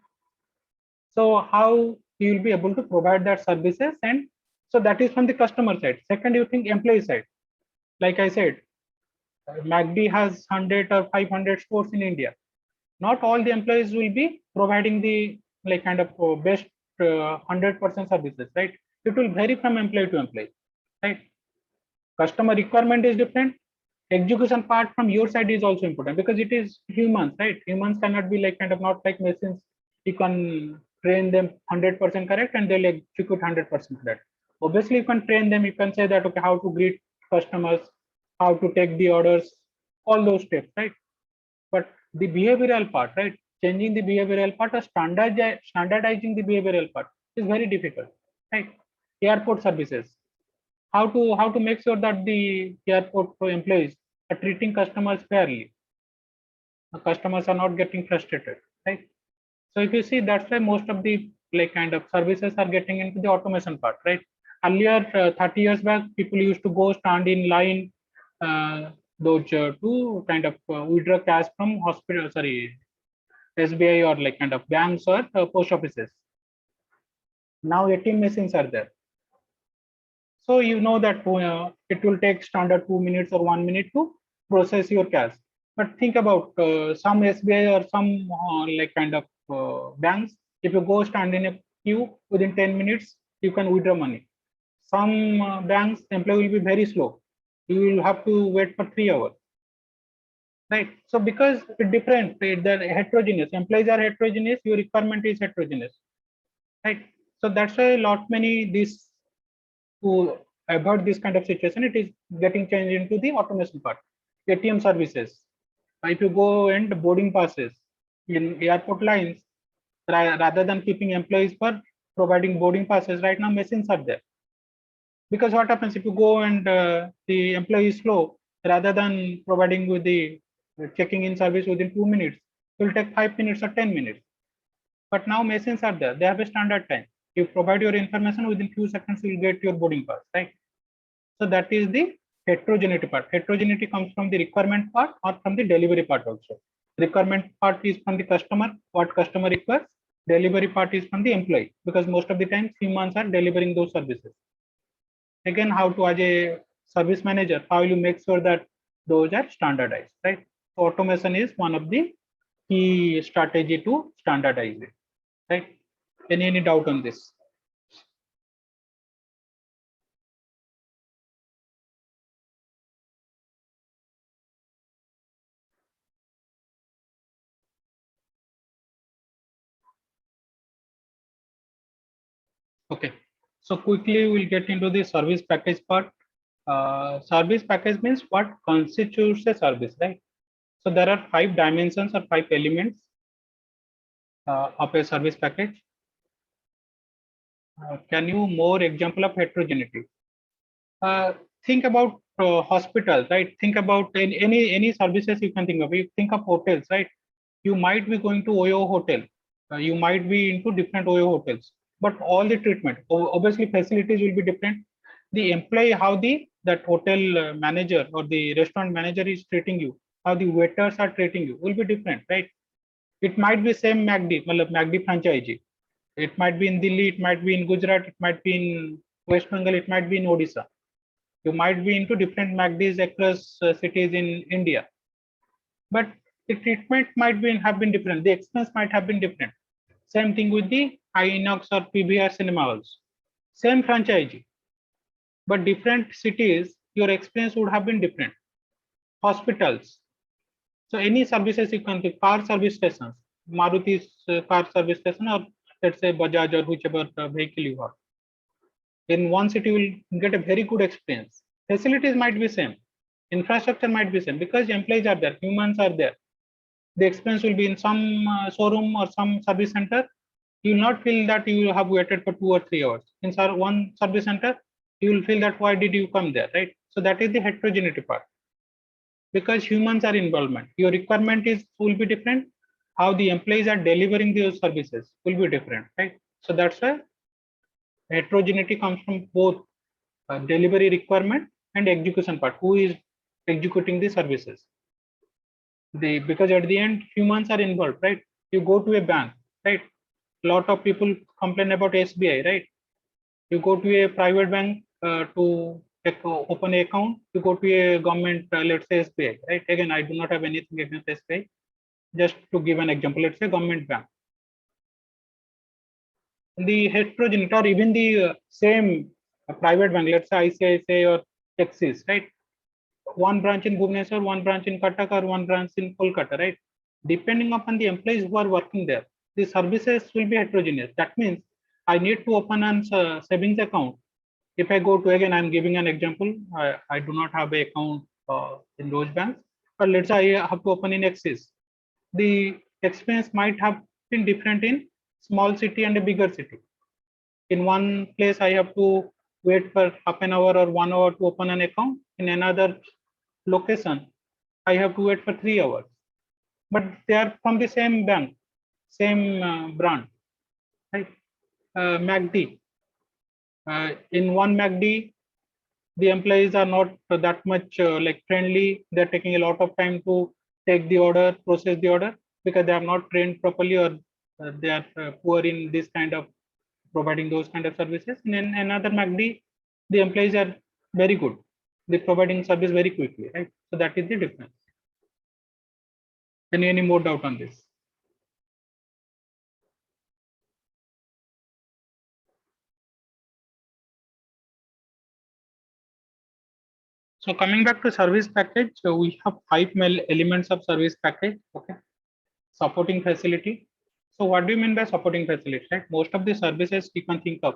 So how you will be able to provide that services, and so that is from the customer side. Second, you think employee side. Like I said, MACD has 100 or 500 stores in India. Not all the employees will be providing the like kind of best 100% services, right? It will vary from employee to employee, right? Customer requirement is different. Execution part from your side is also important because it is humans, right? Humans cannot be like kind of not like machines. You can train them 100% correct and they'll execute 100% correct. Obviously, you can train them. You can say that, okay, how to greet customers, how to take the orders, all those steps, right? But the behavioral part, right? Changing the behavioral part or standardizing the behavioral part is very difficult, right? Airport services, how to make sure that the airport employees are treating customers fairly. The customers are not getting frustrated, right? So if you see, that's why most of the like kind of services are getting into the automation part, right? Earlier, 30 years back, people used to go stand in line, those to kind of withdraw cash from hospital, sorry, SBI or like kind of banks or post offices. Now ATM machines are there. So you know that it will take standard 2 minutes or 1 minute to process your cash. But think about some SBI or some like kind of banks. If you go stand in a queue within 10 minutes, you can withdraw money. Some banks employee will be very slow. You will have to wait for 3 hours. Right. So because it's different, they're heterogeneous. Employees are heterogeneous. Your requirement is heterogeneous. Right. So that's why a lot many this to avoid this kind of situation, it is getting changed into the automation part. ATM services. If you go and boarding passes in airport lines, rather than keeping employees for providing boarding passes, right now machines are there. Because what happens if you go and the employee is slow, rather than providing with the checking in service within 2 minutes, it will take 5 minutes or 10 minutes. But now machines are there, they have a standard time. You provide your information within few seconds, you'll get your boarding pass, right? So that is the heterogeneity part. Heterogeneity comes from the requirement part or from the delivery part also. Requirement part is from the customer, what customer requires. Delivery part is from the employee, because most of the times humans are delivering those services. Again, how to, as a service manager, how will you make sure that those are standardized, right? So automation is one of the key strategy to standardize it, right? Any doubt on this? Okay, so quickly we'll get into the service package part. Service package means what constitutes a service, right? So there are 5 dimensions or 5 elements of a service package. Can you more example of heterogeneity? Think about hospitals, right? Think about any services you can think of. You think of hotels, right? You might be going to OYO hotel. You might be into different OYO hotels, but all the treatment, obviously facilities will be different. The employee, how that hotel manager or the restaurant manager is treating you, how the waiters are treating you will be different, right? It might be same MACD, MACD franchisee. It might be in Delhi, it might be in Gujarat, it might be in West Bengal, it might be in Odisha. You might be into different MACDs across cities in India, but the treatment might have been different. The expense might have been different. Same thing with the Inox or PVR cinema halls. Same franchisee, but different cities, your experience would have been different. Hospitals. So any services you can take, car service stations, Maruti's car service station, or let's say Bajaj or whichever vehicle you have. In one city, you will get a very good experience. Facilities might be same, infrastructure might be same because employees are there, humans are there. The experience will be in some showroom or some service center. You will not feel that you have waited for 2 or 3 hours. In one service center, you will feel that why did you come there, right? So that is the heterogeneity part. Because humans are involvement, your requirement will be different. How the employees are delivering those services will be different, right? So that's why heterogeneity comes from both delivery requirement and execution part. Who is executing the services? Because at the end humans are involved, right? You go to a bank, right? Lot of people complain about SBI, right? You go to a private bank to open an account, you go to a government, let's say SBI, right? Again, I do not have anything against SBI. Just to give an example, let's say government bank. The heterogeneity, or even the same private bank, let's say ICICI or Axis, right? One branch in Bhubaneswar, one branch in Cuttack, or one branch in Kolkata, right? Depending upon the employees who are working there, the services will be heterogeneous. That means I need to open a savings account. If I go to, again, I'm giving an example. I do not have an account in those banks, but let's say I have to open in Axis. The experience might have been different in small city and a bigger city. In one place, I have to wait for half an hour or 1 hour to open an account. In another location, I have to wait for 3 hours. But they are from the same bank, same brand, right? MACD. In one MACD, the employees are not that much like friendly. They're taking a lot of time to take the order, process the order, because they are not trained properly, or they are poor in this kind of providing those kind of services. And in another MACD, the employees are very good. They're providing service very quickly, right? So that is the difference. Any more doubt on this? So coming back to service package, we have 5 elements of service package. Okay, supporting facility. So what do you mean by supporting facility? Right? Most of the services you can think of,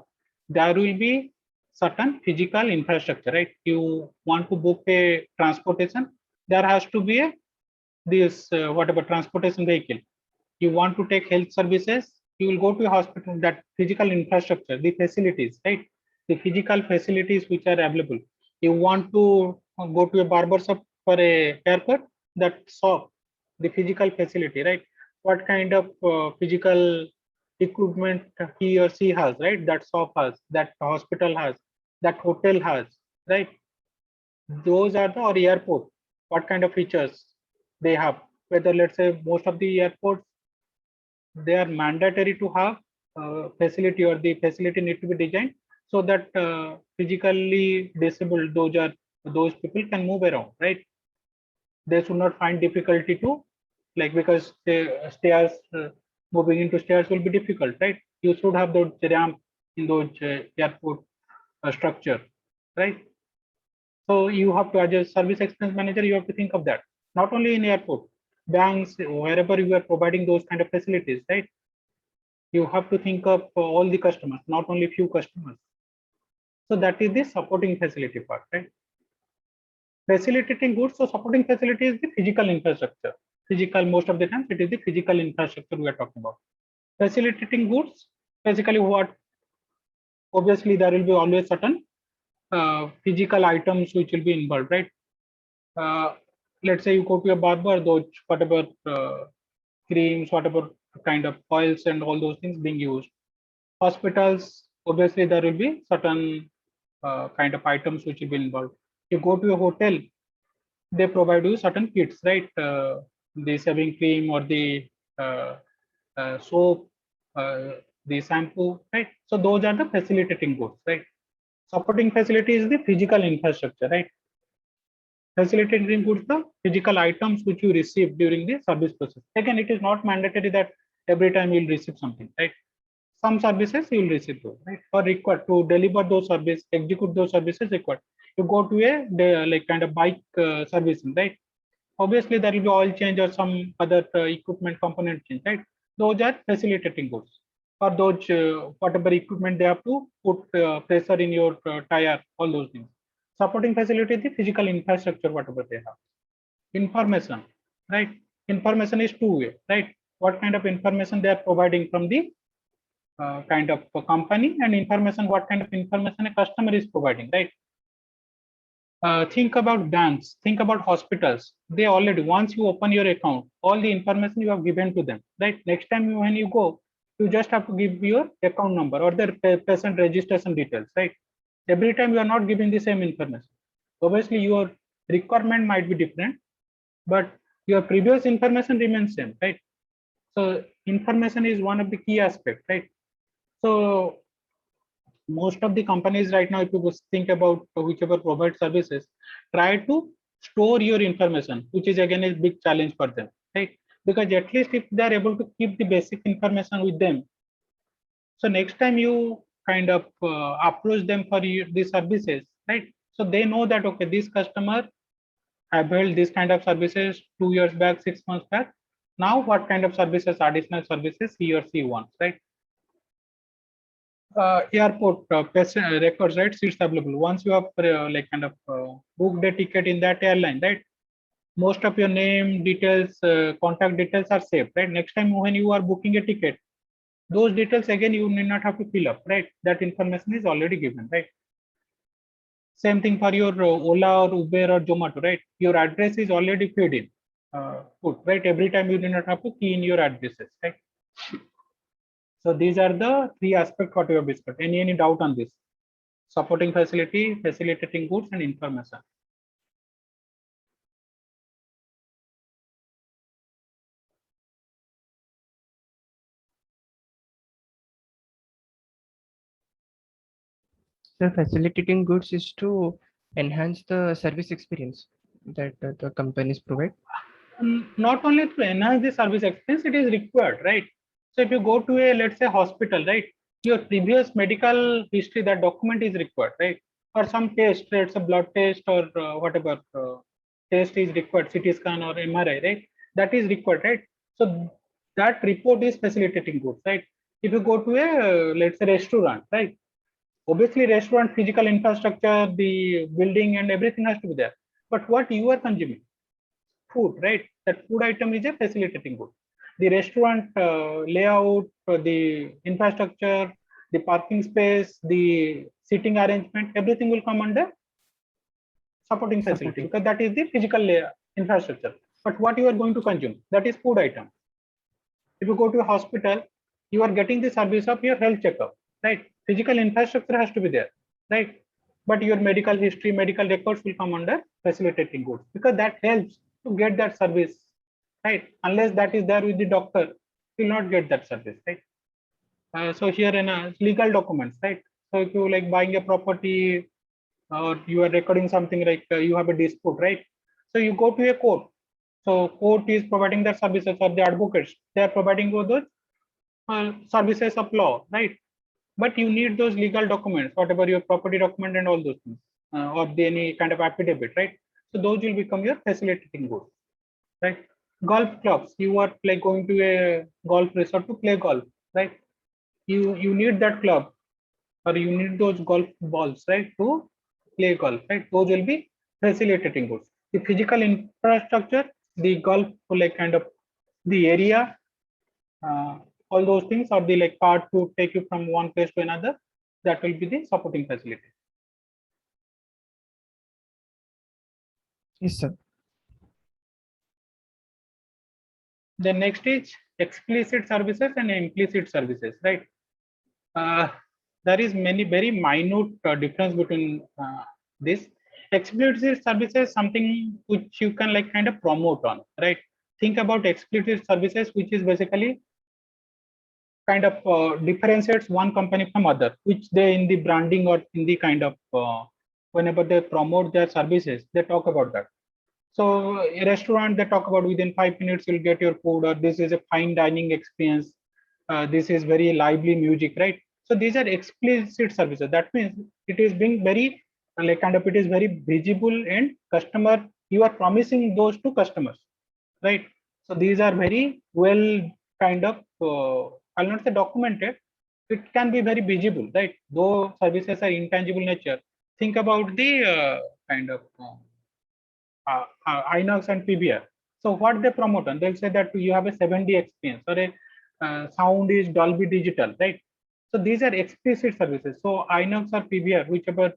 there will be certain physical infrastructure. Right? You want to book a transportation, there has to be this whatever transportation vehicle. You want to take health services, you will go to a hospital. That physical infrastructure, the facilities, right? The physical facilities which are available. You want to go to a barber shop for a haircut, that shop, the physical facility, right? What kind of physical equipment he or she has, right? That shop has, that hospital has, that hotel has, right? Those are the, or airport, what kind of features they have. Whether, let's say, most of the airports, they are mandatory to have facility, or the facility need to be designed so that physically disabled, those people can move around, right? They should not find difficulty to, like, because stairs, moving into stairs will be difficult, right? You should have those ramp in those airport structure, right? So you have to, as a service expense manager, you have to think of that. Not only in airport, banks, wherever you are providing those kind of facilities, right? You have to think of all the customers, not only few customers. So that is the supporting facility part, right? Facilitating goods. So supporting facility is the physical infrastructure. Physical, most of the time, it is the physical infrastructure we are talking about. Facilitating goods, basically what? Obviously, there will be always certain physical items which will be involved, right? Let's say you go to a barber, those whatever creams, whatever kind of oils and all those things being used. Hospitals, obviously there will be certain kind of items which will be involved. You go to a hotel, they provide you certain kits, right? The shaving cream or the soap, the shampoo, right? So those are the facilitating goods, right? Supporting facility is the physical infrastructure, right? Facilitating goods, the physical items which you receive during the service process. Again, it is not mandatory that every time you'll receive something, right? Some services you will receive those, right? Or required to deliver those services, execute those services required. You go to a like kind of bike servicing, right? Obviously, there will be oil change or some other equipment component change, right? Those are facilitating goods. Or those whatever equipment they have to put pressure in your tire, all those things. Supporting facility is the physical infrastructure, whatever they have. Information, right? Information is two-way, right? What kind of information they are providing from the kind of a company, and information, what kind of information a customer is providing, right? Think about banks, think about hospitals. They already, once you open your account, all the information you have given to them, right? Next time when you go, you just have to give your account number or their patient registration details, right? Every time you are not giving the same information. Obviously, your requirement might be different, but your previous information remains same, right? So information is one of the key aspects, right? So most of the companies right now, if you think about whichever provide services, try to store your information, which is again a big challenge for them, right? Because at least if they are able to keep the basic information with them, so next time you kind of approach them for these services, right? So they know that okay, this customer availed this kind of services 2 years back, 6 months back. Now, what kind of services, additional services he or she wants, right? Airport passenger records, right? Seats available. Once you have like kind of booked a ticket in that airline, right? Most of your name details, contact details are saved, right? Next time when you are booking a ticket, those details again you need not have to fill up, right? That information is already given, right? Same thing for your Ola or Uber or Zomato, right? Your address is already filled in, put, right? Every time you do not have to key in your addresses, right? So these are the three aspects what we have discussed. Any doubt on this? Supporting facility, facilitating goods, and information. So facilitating goods is to enhance the service experience that the companies provide. Not only to enhance the service experience, it is required, right? So if you go to a, let's say, hospital, right? Your previous medical history, that document is required, right? Or some test, it's a blood test or whatever test is required, CT scan or MRI, right? That is required, right? So that report is facilitating goods, right? If you go to a, let's say, restaurant, right? Obviously, restaurant physical infrastructure, the building and everything has to be there. But what you are consuming? Food, right? That food item is a facilitating good. The restaurant layout, the infrastructure, the parking space, the seating arrangement, everything will come under supporting facility because that is the physical infrastructure. But what you are going to consume, that is food item. If you go to a hospital, you are getting the service of your health checkup, right? Physical infrastructure has to be there, right? But your medical history, medical records will come under facilitating goods because that helps to get that service, right? Unless that is there with the doctor, you will not get that service, right? So here in legal documents, right? So if you like buying a property or you are recording something like you have a dispute, right? So you go to a court. So court is providing the services or the advocates. They are providing those services of law, right? But you need those legal documents, whatever your property document and all those things, or any kind of affidavit, right? So those will become your facilitating goods, right? Golf clubs, you are like going to a golf resort to play golf, right? You need that club or you need those golf balls, right, to play golf, right? Those will be facilitating goods. The physical infrastructure, the golf like kind of the area, all those things are the like part to take you from one place to another, that will be the supporting facility. Yes, sir. The next is explicit services and implicit services, right? There is many very minute difference between this. Explicit services, something which you can like kind of promote on, right? Think about explicit services, which is basically kind of differentiates one company from other, which they in the branding or in the kind of whenever they promote their services, they talk about that. So a restaurant, they talk about within 5 minutes you'll get your food, or this is a fine dining experience. This is very lively music, right? So these are explicit services. That means it is being very like kind of it is very visible and customer, you are promising those to customers, right? So these are very well kind of I'll not say documented. It can be very visible, right? Though services are intangible nature. Think about the kind of Inox and PBR. So what they promote, and they'll say that you have a 7D experience, or a sound is Dolby Digital, right? So these are explicit services. So Inox or PBR, whichever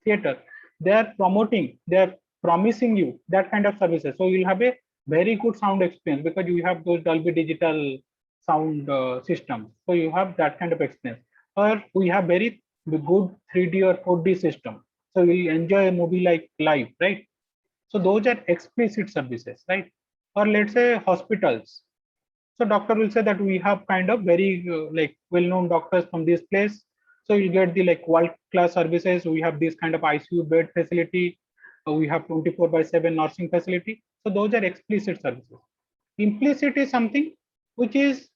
theater, they are promoting, they are promising you that kind of services. So you'll have a very good sound experience because you have those Dolby Digital sound systems. So you have that kind of experience. Or we have very good 3D or 4D system. So you'll enjoy a movie like live, right? So those are explicit services, right? Or let's say hospitals. So doctor will say that we have kind of very like well-known doctors from this place. So you get the like world-class services. We have this kind of ICU bed facility. We have 24/7 nursing facility. So those are explicit services. Implicit is something which is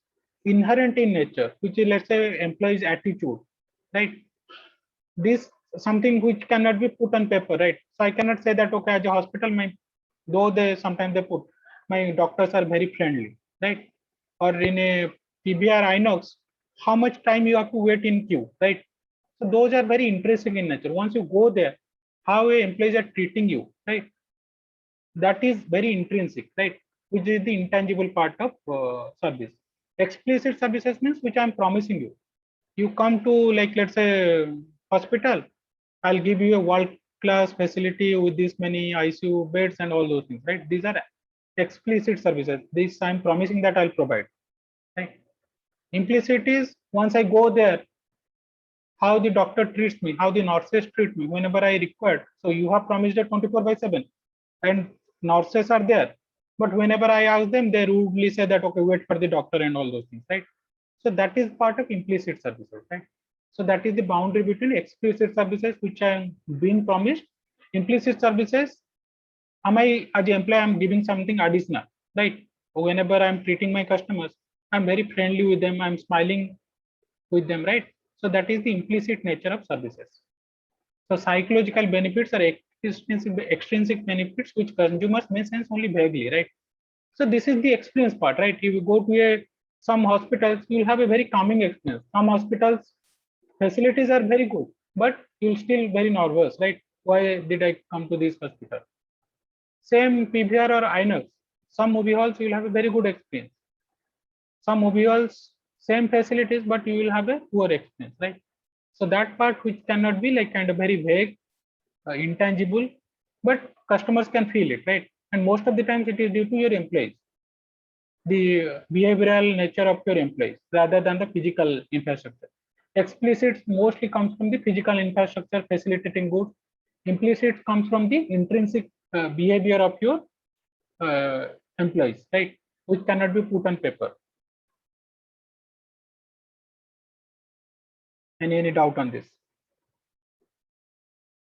inherent in nature, which is let's say employees' attitude, right? This something which cannot be put on paper, right? So I cannot say that okay, as a hospital, my though they sometimes they put my doctors are very friendly, right? Or in a PBR Inox, how much time you have to wait in queue, right? So those are very interesting in nature. Once you go there, how employees are treating you, right? That is very intrinsic, right? Which is the intangible part of service. Explicit services means which I'm promising you. You come to like let's say hospital, I'll give you a world-class facility with this many ICU beds and all those things, right? These are explicit services. This I'm promising that I'll provide, right? Implicit is once I go there, how the doctor treats me, how the nurses treat me whenever I require. So you have promised a 24/7, and nurses are there, but whenever I ask them, they rudely say that okay, wait for the doctor and all those things, right? So that is part of implicit services, right? So that is the boundary between explicit services, which I am being promised. Implicit services, am I as an employee, I'm giving something additional, right? Whenever I'm treating my customers, I'm very friendly with them, I'm smiling with them, right? So that is the implicit nature of services. So psychological benefits are extrinsic benefits which consumers may sense only vaguely, right? So this is the experience part, right? If you go to some hospitals, you'll have a very calming experience. Some hospitals facilities are very good, but you'll still very nervous, right? Why did I come to this hospital? Same PVR or Inox. Some movie halls you'll have a very good experience. Some movie halls, same facilities, but you will have a poor experience, right? So that part which cannot be like kind of very vague, intangible, but customers can feel it, right? And most of the times it is due to your employees, the behavioral nature of your employees rather than the physical infrastructure. Explicit mostly comes from the physical infrastructure facilitating goods. Implicit comes from the intrinsic behavior of your employees, right? Which cannot be put on paper. Any doubt on this?